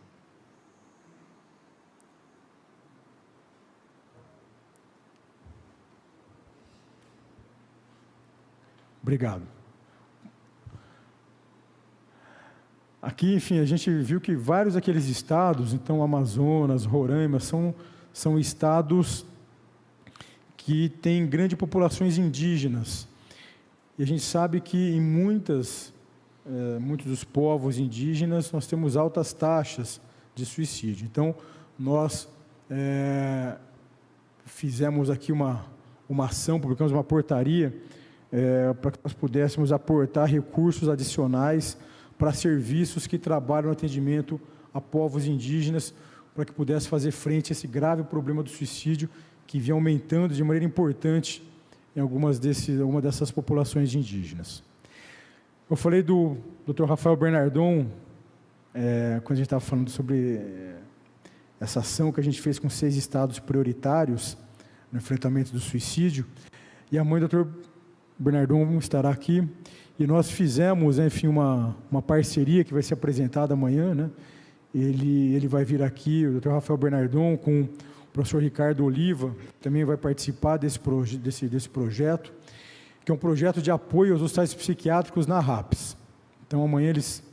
Obrigado. Aqui, enfim, a gente viu que vários daqueles estados, então Amazonas, Roraima, são estados que têm grandes populações indígenas. E a gente sabe que em muitos dos povos indígenas nós temos altas taxas de suicídio. Então, nós fizemos aqui uma ação, publicamos uma portaria para que nós pudéssemos aportar recursos adicionais para serviços que trabalham no atendimento a povos indígenas, para que pudesse fazer frente a esse grave problema do suicídio que vinha aumentando de maneira importante em alguma dessas populações de indígenas. Eu falei do Dr. Rafael Bernardon, quando a gente estava falando sobre essa ação que a gente fez com 6 estados prioritários no enfrentamento do suicídio, e a mãe do Dr. Bernardon estará aqui, e nós fizemos, enfim, uma parceria que vai ser apresentada amanhã, né? Ele vai vir aqui, o Dr. Rafael Bernardon, com o professor Ricardo Oliva, também vai participar desse projeto, que é um projeto de apoio aos hospitais psiquiátricos na RAPS. Então, amanhã eles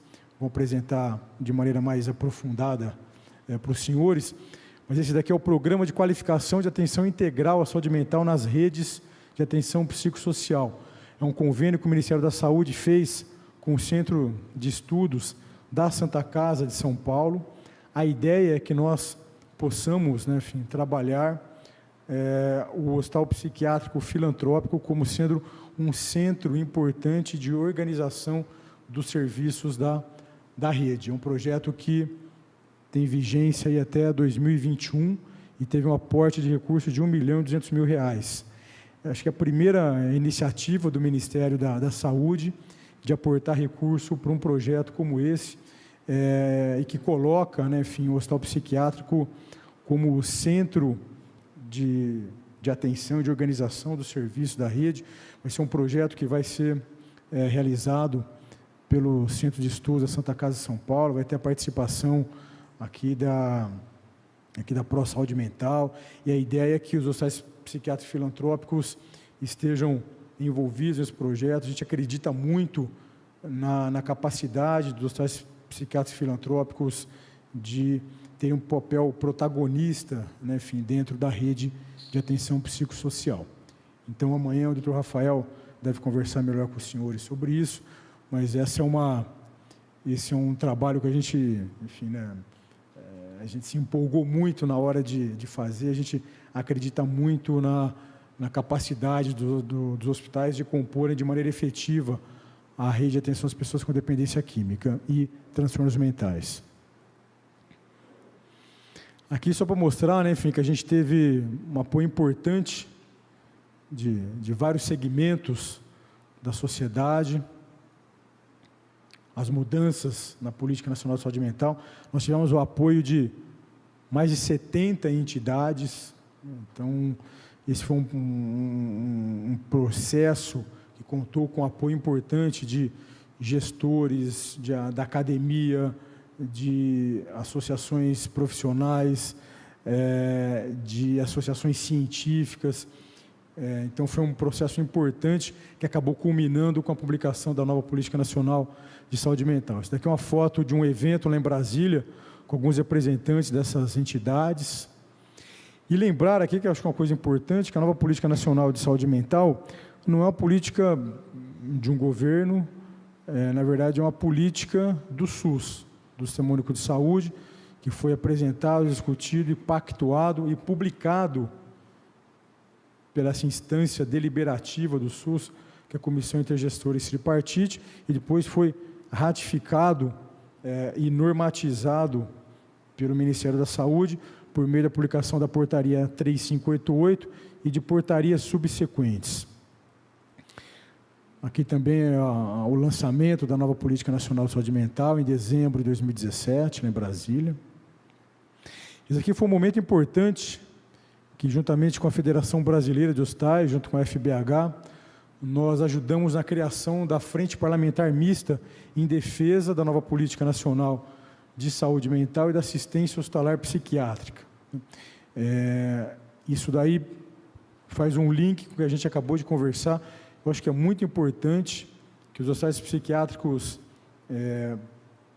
vão apresentar de maneira mais aprofundada para os senhores, mas esse daqui é o Programa de Qualificação de Atenção Integral à Saúde Mental nas Redes de Atenção Psicossocial. É um convênio que o Ministério da Saúde fez com o Centro de Estudos da Santa Casa de São Paulo. A ideia é que nós possamos, né, enfim, trabalhar o Hospital Psiquiátrico Filantrópico como sendo um centro importante de organização dos serviços da rede. É um projeto que tem vigência aí até 2021 e teve um aporte de recursos de R$1.200.000. Acho que é a primeira iniciativa do Ministério da Saúde de aportar recurso para um projeto como esse, e que coloca, né, enfim, o Hospital Psiquiátrico como centro de atenção e de organização do serviço da rede. Vai ser um projeto que vai ser realizado pelo Centro de Estudos da Santa Casa de São Paulo, vai ter a participação aqui da Pro Saúde Mental, e a ideia é que os hospitais psiquiátricos filantrópicos estejam envolvidos nesse projeto. A gente acredita muito na capacidade dos hospitais psiquiátricos filantrópicos de terem um papel protagonista, né, enfim, dentro da rede de atenção psicossocial. Então, amanhã o Dr. Rafael deve conversar melhor com os senhores sobre isso, mas esse é um trabalho que a gente, enfim, né, a gente se empolgou muito na hora de fazer. A gente acredita muito na capacidade dos hospitais de comporem de maneira efetiva a rede de atenção às pessoas com dependência química e transtornos mentais. Aqui só para mostrar, né, enfim, que a gente teve um apoio importante de vários segmentos da sociedade, as mudanças na Política Nacional de Saúde Mental. Nós tivemos o apoio de mais de 70 entidades. Então, esse foi um processo que contou com apoio importante de gestores, da academia, de associações profissionais, de associações científicas. Então, foi um processo importante que acabou culminando com a publicação da nova Política Nacional de Saúde Mental. Isso daqui é uma foto de um evento lá em Brasília, com alguns representantes dessas entidades. E lembrar aqui, que eu acho que é uma coisa importante, que a nova Política Nacional de Saúde Mental não é uma política de um governo, na verdade é uma política do SUS, do Sistema Único de Saúde, que foi apresentado, discutido e pactuado e publicado pela essa instância deliberativa do SUS, que é a Comissão Intergestora e Tripartite, e depois foi ratificado e normatizado pelo Ministério da Saúde, por meio da publicação da Portaria 3588 e de portarias subsequentes. Aqui também é o lançamento da nova Política Nacional de Saúde Mental, em dezembro de 2017, em Brasília. Isso aqui foi um momento importante, que juntamente com a Federação Brasileira de Hospitais, junto com a FBH, nós ajudamos na criação da Frente Parlamentar Mista em defesa da nova Política Nacional de Saúde Mental e da Assistência Hospitalar Psiquiátrica. Isso daí faz um link com o que a gente acabou de conversar. Eu acho que é muito importante que os hospitais psiquiátricos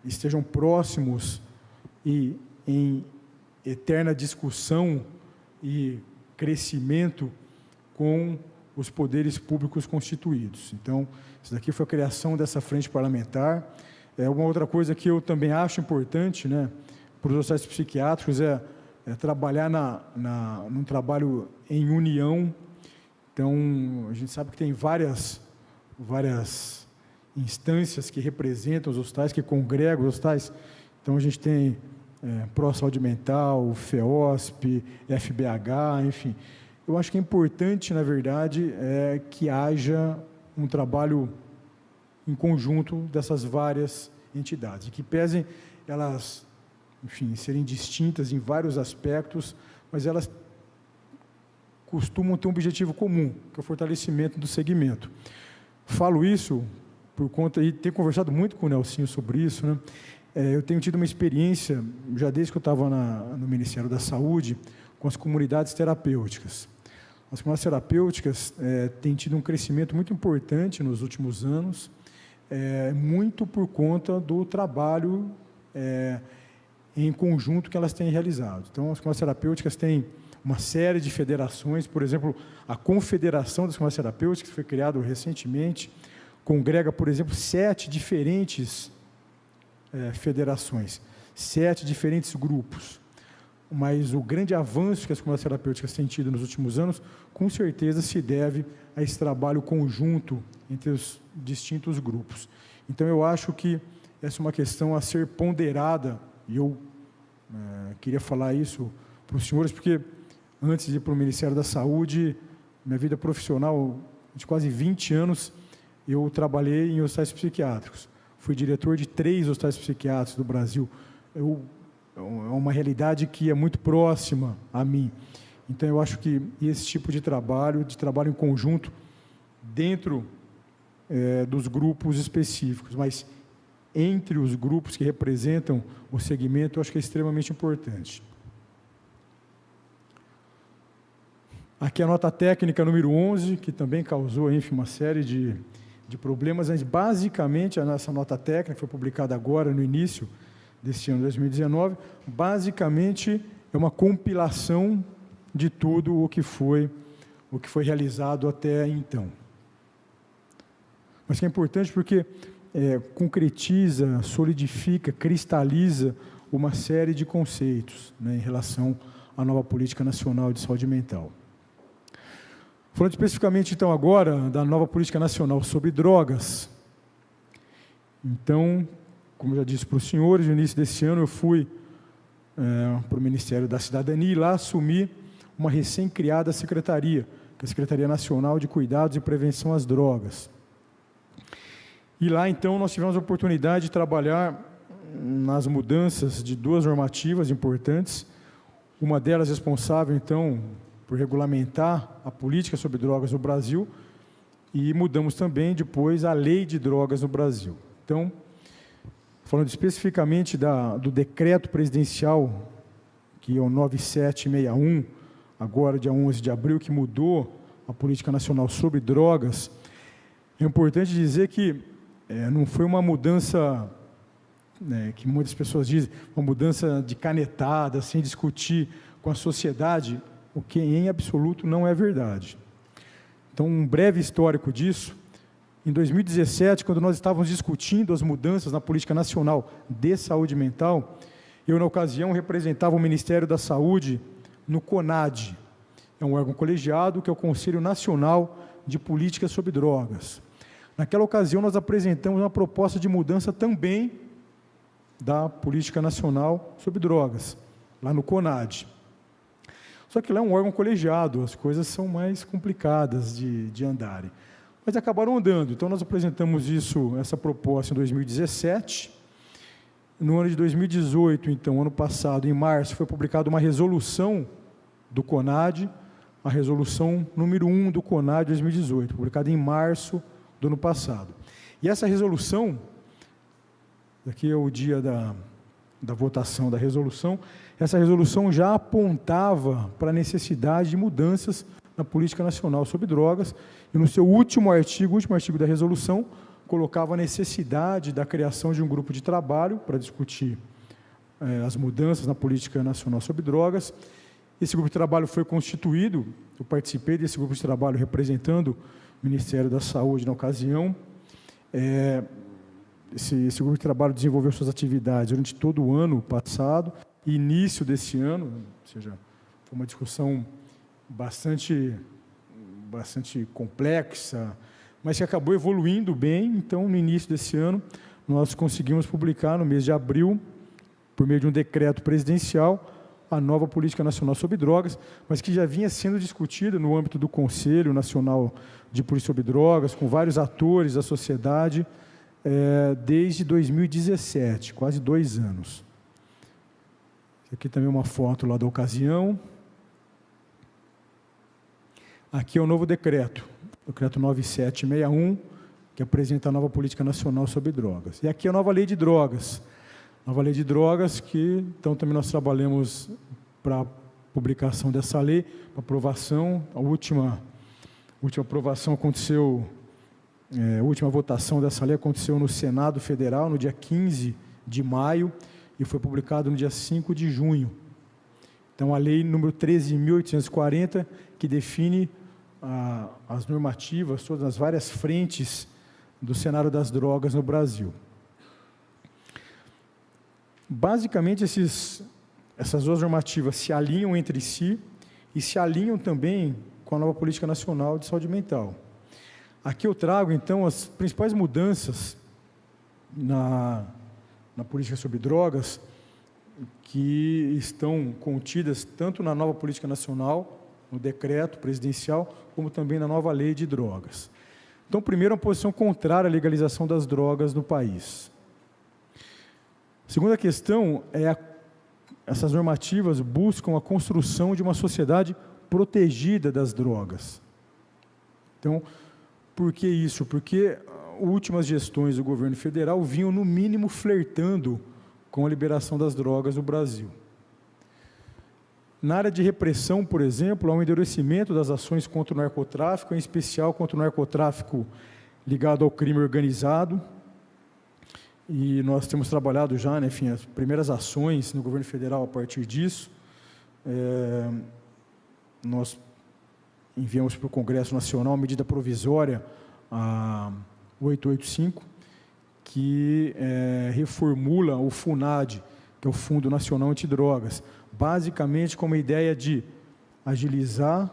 estejam próximos e em eterna discussão e crescimento com os poderes públicos constituídos. Então, isso daqui foi a criação dessa frente parlamentar. Uma outra coisa que eu também acho importante, né, para os hospitais psiquiátricos é trabalhar num trabalho em união. Então, a gente sabe que tem várias instâncias que representam os hospitais, que congregam os hospitais. Então, a gente tem Pro Saúde Mental, FEOSP, FBH, enfim. Eu acho que é importante, na verdade, que haja um trabalho em conjunto dessas várias entidades, e que pesem elas, enfim, serem distintas em vários aspectos, mas elas costumam ter um objetivo comum, que é o fortalecimento do segmento. Falo isso por conta de ter conversado muito com o Nelsinho sobre isso, né? Eu tenho tido uma experiência, já desde que eu estava no Ministério da Saúde, com as comunidades terapêuticas. As comunidades terapêuticas têm tido um crescimento muito importante nos últimos anos, muito por conta do trabalho em conjunto que elas têm realizado. Então, as comunidades terapêuticas têm uma série de federações, por exemplo, a Confederação das Comunidades Terapêuticas, que foi criada recentemente, congrega, por exemplo, 7 diferentes federações, 7 diferentes grupos. Mas o grande avanço que as comunidades terapêuticas têm tido nos últimos anos, com certeza se deve a esse trabalho conjunto entre os distintos grupos. Então, eu acho que essa é uma questão a ser ponderada, e eu queria falar isso para os senhores, porque antes de ir para o Ministério da Saúde, minha vida profissional, de quase 20 anos, eu trabalhei em hospitais psiquiátricos. Fui diretor de 3 hospitais psiquiátricos do Brasil. É uma realidade que é muito próxima a mim. Então, eu acho que esse tipo de trabalho em conjunto, dentro dos grupos específicos, mas entre os grupos que representam o segmento, eu acho que é extremamente importante. Aqui a nota técnica número 11, que também causou, enfim, uma série de problemas, mas basicamente a nossa nota técnica foi publicada agora, no início deste ano de 2019, basicamente é uma compilação de tudo o que foi realizado até então. Mas que é importante porque concretiza, solidifica, cristaliza uma série de conceitos, né, em relação à nova Política Nacional de Saúde Mental. Falando especificamente, então, agora, da nova Política Nacional sobre Drogas. Então, como eu já disse para os senhores, no início desse ano eu fui para o Ministério da Cidadania e lá assumi uma recém-criada secretaria, que é a Secretaria Nacional de Cuidados e Prevenção às Drogas. E lá, então, nós tivemos a oportunidade de trabalhar nas mudanças de 2 normativas importantes, uma delas responsável, então, por regulamentar a política sobre drogas no Brasil, e mudamos também depois a lei de drogas no Brasil. Então, falando especificamente do decreto presidencial, que é o 9761, agora dia 11 de abril, que mudou a política nacional sobre drogas, é importante dizer que não foi uma mudança, que muitas pessoas dizem, uma mudança de canetada, sem discutir com a sociedade, o que em absoluto não é verdade. Então, um breve histórico disso. Em 2017, quando nós estávamos discutindo as mudanças na política nacional de saúde mental, Eu, na ocasião, representava o Ministério da Saúde no CONAD. É um órgão colegiado que é o Conselho Nacional de Políticas sobre Drogas. Naquela ocasião, nós apresentamos uma proposta de mudança também da Política Nacional sobre Drogas, lá no CONAD. Só que lá é um órgão colegiado, as coisas são mais complicadas de andarem. Mas acabaram andando. Então, nós apresentamos essa proposta em 2017. No ano de 2018, então, ano passado, em março, foi publicada uma resolução do CONAD, a resolução número 1 do CONAD 2018, publicada em março do ano passado. E essa resolução, aqui é o dia da votação da resolução, essa resolução já apontava para a necessidade de mudanças na Política Nacional sobre Drogas, e no seu último artigo da resolução, colocava a necessidade da criação de um grupo de trabalho para discutir as mudanças na Política Nacional sobre Drogas. Esse grupo de trabalho foi constituído, eu participei desse grupo de trabalho representando o Ministério da Saúde na ocasião. Esse grupo de trabalho desenvolveu suas atividades durante todo o ano passado, e início desse ano, ou seja, foi uma discussão bastante complexa, mas que acabou evoluindo bem. Então, no início desse ano, nós conseguimos publicar, no mês de abril, por meio de um decreto presidencial, a nova Política Nacional sobre Drogas, mas que já vinha sendo discutida no âmbito do Conselho Nacional de Política sobre Drogas, com vários atores da sociedade, desde 2017, quase 2 anos. Aqui também uma foto lá da ocasião. Aqui é o novo decreto 9761, que apresenta a nova Política Nacional sobre Drogas. E aqui é a nova Lei de Drogas. Nova Lei de Drogas, que então também nós trabalhamos para a publicação dessa lei, para aprovação. A última aprovação aconteceu, a última votação dessa lei aconteceu no Senado Federal, no dia 15 de maio, e foi publicado no dia 5 de junho. Então, a lei número 13.840, que define as normativas, todas as várias frentes do cenário das drogas no Brasil. Basicamente, essas duas normativas se alinham entre si e se alinham também com a nova Política Nacional de Saúde Mental. Aqui eu trago, então, as principais mudanças na política sobre drogas, que estão contidas tanto na nova Política Nacional, no decreto presidencial, como também na nova Lei de Drogas. Então, primeiro, uma posição contrária à legalização das drogas no país. A segunda questão é essas normativas buscam a construção de uma sociedade protegida das drogas. Então, por que isso? Porque últimas gestões do governo federal vinham, no mínimo, flertando com a liberação das drogas no Brasil. Na área de repressão, por exemplo, há um endurecimento das ações contra o narcotráfico, em especial contra o narcotráfico ligado ao crime organizado, e nós temos trabalhado já, enfim, as primeiras ações no governo federal a partir disso. Nós enviamos para o Congresso Nacional a medida provisória, a 885, que reformula o FUNAD, que é o Fundo Nacional Antidrogas, basicamente com uma ideia de agilizar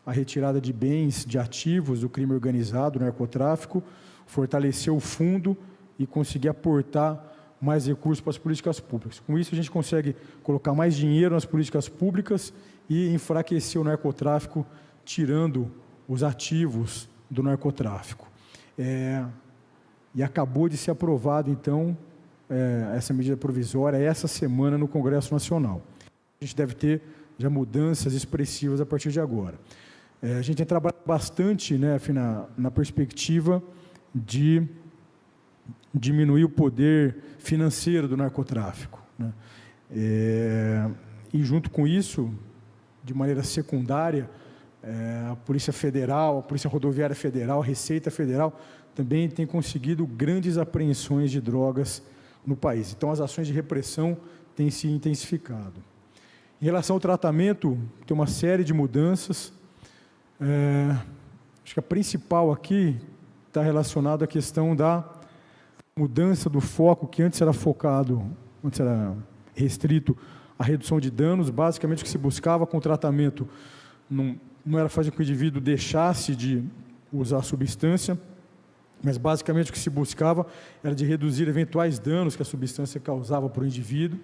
a retirada de bens, de ativos do crime organizado, do narcotráfico, fortalecer o fundo e conseguir aportar mais recursos para as políticas públicas. Com isso, a gente consegue colocar mais dinheiro nas políticas públicas e enfraquecer o narcotráfico, tirando os ativos do narcotráfico. E acabou de ser aprovado, então, essa medida provisória, essa semana, no Congresso Nacional. A gente deve ter já mudanças expressivas a partir de agora. A gente tem trabalhado bastante, né, na perspectiva de diminuir o poder financeiro do narcotráfico, né? E, junto com isso, de maneira secundária, a Polícia Federal, a Polícia Rodoviária Federal, a Receita Federal, também tem conseguido grandes apreensões de drogas no país. Então, as ações de repressão têm se intensificado. Em relação ao tratamento, tem uma série de mudanças. Acho que a principal aqui está relacionada à questão da mudança do foco, que antes era focado, antes era restrito à redução de danos. Basicamente, o que se buscava com o tratamento não era fazer com que o indivíduo deixasse de usar a substância, mas basicamente o que se buscava era de reduzir eventuais danos que a substância causava para o indivíduo.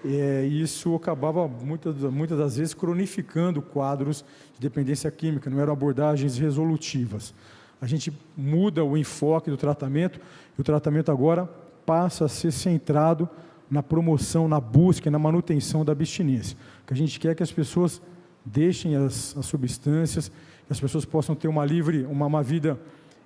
E isso acabava, muitas das vezes, cronificando quadros de dependência química, não eram abordagens resolutivas. A gente muda o enfoque do tratamento, e o tratamento agora passa a ser centrado na promoção, na busca e na manutenção da abstinência. O que a gente quer é que as pessoas deixem as substâncias, que as pessoas possam ter uma vida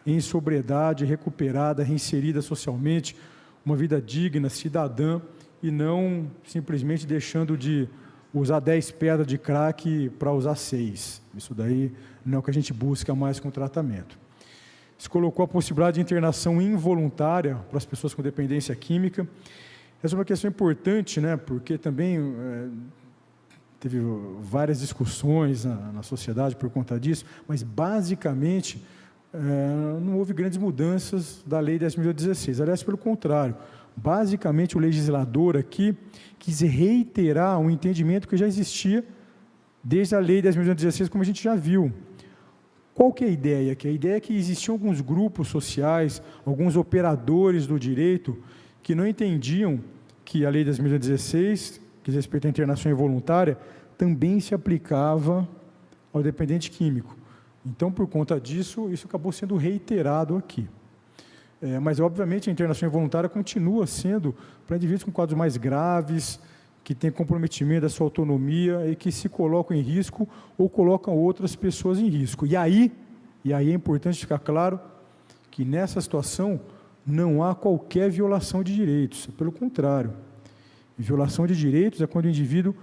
em sobriedade, recuperada, reinserida socialmente, uma vida digna, cidadã, e não simplesmente deixando de usar 10 pedras de crack para usar 6. Isso daí não é o que a gente busca mais com o tratamento. Se colocou a possibilidade de internação involuntária para as pessoas com dependência química. Essa é uma questão importante, né, porque também teve várias discussões na sociedade por conta disso, mas basicamente não houve grandes mudanças da Lei 10.016. Aliás, pelo contrário, basicamente o legislador aqui quis reiterar um entendimento que já existia desde a Lei 10.016, como a gente já viu. Qual que é a ideia aqui? A ideia é que existiam alguns grupos sociais, alguns operadores do direito que não entendiam que a Lei 10.016, que diz respeito à internação involuntária, também se aplicava ao dependente químico. Então, por conta disso, isso acabou sendo reiterado aqui. Mas, obviamente, a internação involuntária continua sendo para indivíduos com quadros mais graves, que têm comprometimento da sua autonomia e que se colocam em risco ou colocam outras pessoas em risco. E aí é importante ficar claro que nessa situação não há qualquer violação de direitos. Pelo contrário, violação de direitos é quando o indivíduo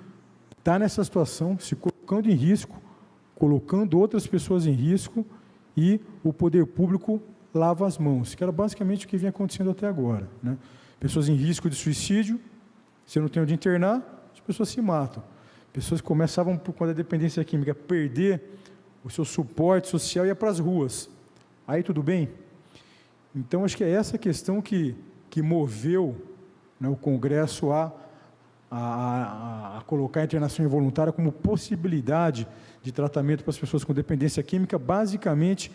está nessa situação, se colocando em risco, colocando outras pessoas em risco e o poder público lava as mãos, que era basicamente o que vinha acontecendo até agora, né? Pessoas em risco de suicídio, você não tem onde internar, as pessoas se matam. Pessoas que começavam, por conta da dependência química, a perder o seu suporte social e ia para as ruas. Aí tudo bem? Então, acho que é essa questão que moveu, né, o Congresso a colocar a internação involuntária como possibilidade de tratamento para as pessoas com dependência química, basicamente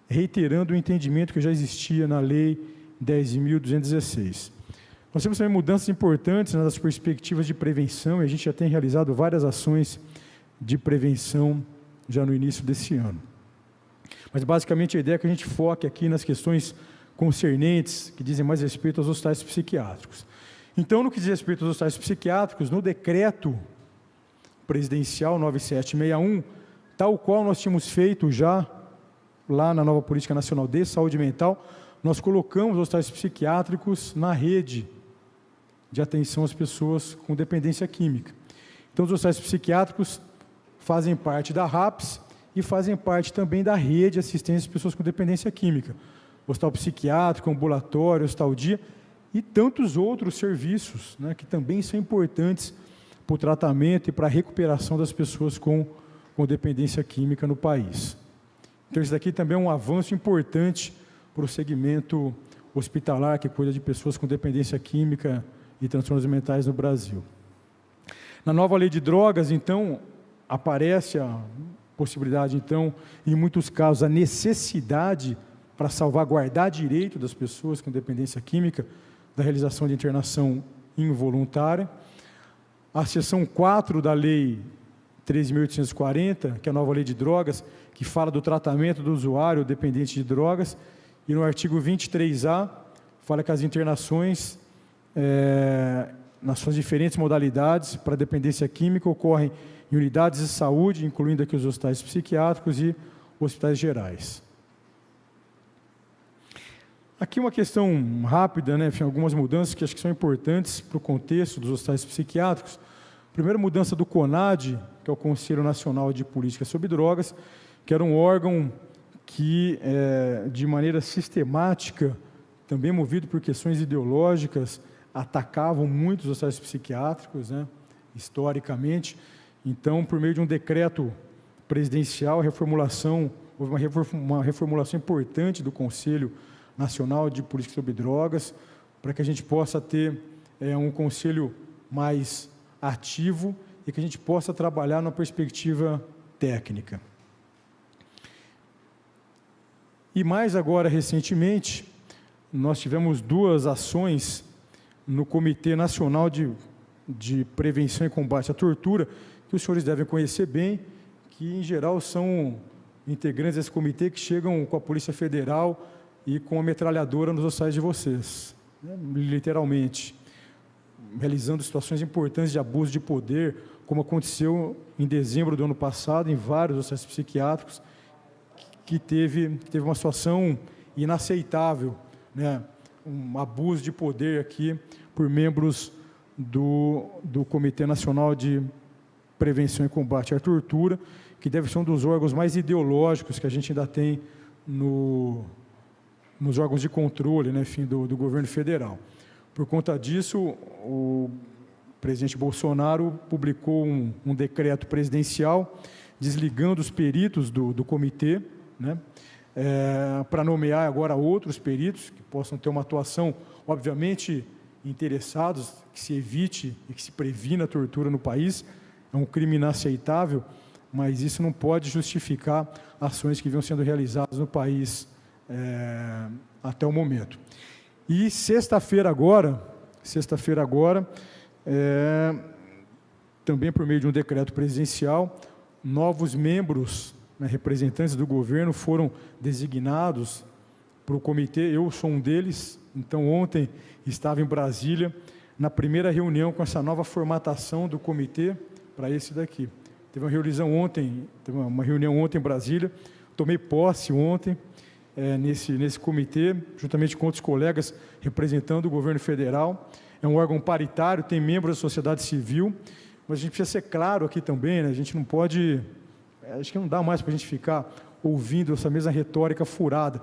reiterando o entendimento que já existia na Lei 10.216. Nós temos também mudanças importantes nas perspectivas de prevenção, e a gente já tem realizado várias ações de prevenção já no início desse ano. Mas, basicamente, a ideia é que a gente foque aqui nas questões concernentes, que dizem mais respeito aos hospitais psiquiátricos. Então, no que diz respeito aos hospitais psiquiátricos, no decreto presidencial 9761, tal qual nós tínhamos feito já lá na nova Política Nacional de Saúde Mental, nós colocamos os hospitais psiquiátricos na rede de atenção às pessoas com dependência química. Então, os hospitais psiquiátricos fazem parte da RAPS e fazem parte também da rede de assistência às pessoas com dependência química. Hospital psiquiátrico, ambulatório, hospital dia e tantos outros serviços, né, que também são importantes para o tratamento e para a recuperação das pessoas com dependência química no país. Então, isso daqui também é um avanço importante para o segmento hospitalar que cuida de pessoas com dependência química e transtornos mentais no Brasil. Na nova lei de drogas, então, aparece a possibilidade, então, em muitos casos, a necessidade para salvaguardar direito das pessoas com dependência química da realização de internação involuntária. A seção 4 da Lei 13.840, que é a nova lei de drogas, que fala do tratamento do usuário dependente de drogas, e no artigo 23A, fala que as internações, nas suas diferentes modalidades para dependência química, ocorrem em unidades de saúde, incluindo aqui os hospitais psiquiátricos e hospitais gerais. Aqui uma questão rápida, né, enfim, algumas mudanças que acho que são importantes para o contexto dos hospitais psiquiátricos. Primeira mudança do CONAD, que é o Conselho Nacional de Política sobre Drogas, que era um órgão que, de maneira sistemática, também movido por questões ideológicas, atacavam muito os hospitais psiquiátricos, né, historicamente. Então, por meio de um decreto presidencial, houve uma reformulação importante do Conselho Nacional de Política sobre Drogas, para que a gente possa ter um conselho mais ativo e que a gente possa trabalhar numa perspectiva técnica. E mais agora, recentemente, nós tivemos 2 ações no Comitê Nacional de Prevenção e Combate à Tortura, que os senhores devem conhecer bem, que em geral são integrantes desse comitê que chegam com a Polícia Federal e com a metralhadora nos ossados de vocês, né, literalmente, realizando situações importantes de abuso de poder, como aconteceu em dezembro do ano passado, em vários processos psiquiátricos, que teve uma situação inaceitável, né? Um abuso de poder aqui por membros do Comitê Nacional de Prevenção e Combate à Tortura, que deve ser um dos órgãos mais ideológicos que a gente ainda tem nos órgãos de controle, né, enfim, do governo federal. Por conta disso, o presidente Bolsonaro publicou um decreto presidencial desligando os peritos do comitê, né, para nomear agora outros peritos que possam ter uma atuação, obviamente, interessados, que se evite e que se previna a tortura no país. É um crime inaceitável, mas isso não pode justificar ações que vinham sendo realizadas no país até o momento. E sexta-feira agora, também por meio de um decreto presidencial, novos membros, né, representantes do governo foram designados para o comitê. Eu sou um deles, então ontem estava em Brasília, na primeira reunião com essa nova formatação do comitê para esse daqui. Teve uma reunião ontem em Brasília, tomei posse ontem nesse comitê, juntamente com outros colegas representando o governo federal. É um órgão paritário, tem membros da sociedade civil, mas a gente precisa ser claro aqui também, né? A gente não pode, acho que não dá mais para a gente ficar ouvindo essa mesma retórica furada.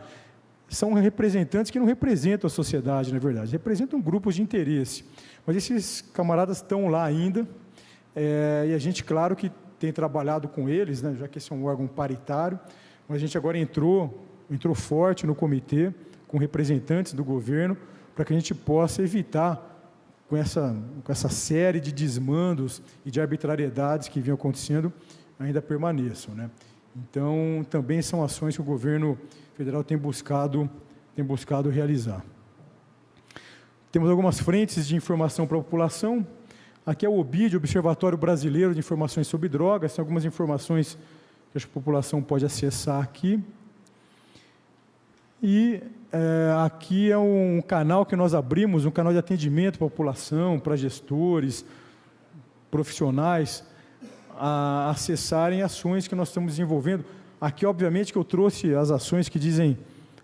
São representantes que não representam a sociedade, na verdade, representam grupos de interesse. Mas esses camaradas estão lá ainda, e a gente, claro, que tem trabalhado com eles, né, já que esse é um órgão paritário, mas a gente agora entrou forte no comitê, com representantes do governo, para que a gente possa evitar com essa série de desmandos e de arbitrariedades que vinham acontecendo, ainda permaneçam, né? Então, também são ações que o governo federal tem buscado realizar. Temos algumas frentes de informação para a população. Aqui é o OBID, Observatório Brasileiro de Informações sobre Drogas, tem algumas informações que a população pode acessar aqui. E aqui é um canal que nós abrimos, um canal de atendimento para a população, para gestores, profissionais, a acessarem ações que nós estamos desenvolvendo. Aqui, obviamente, que eu trouxe as ações que dizem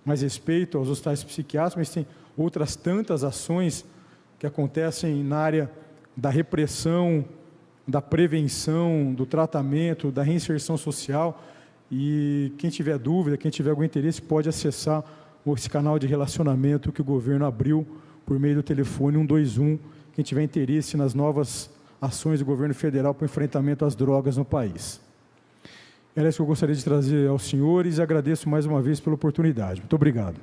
mais respeito aos hospitais psiquiátricos, mas tem outras tantas ações que acontecem na área da repressão, da prevenção, do tratamento, da reinserção social. E quem tiver dúvida, quem tiver algum interesse, pode acessar esse canal de relacionamento que o governo abriu por meio do telefone 121, quem tiver interesse nas novas ações do governo federal para o enfrentamento às drogas no país. Era isso que eu gostaria de trazer aos senhores e agradeço mais uma vez pela oportunidade. Muito obrigado.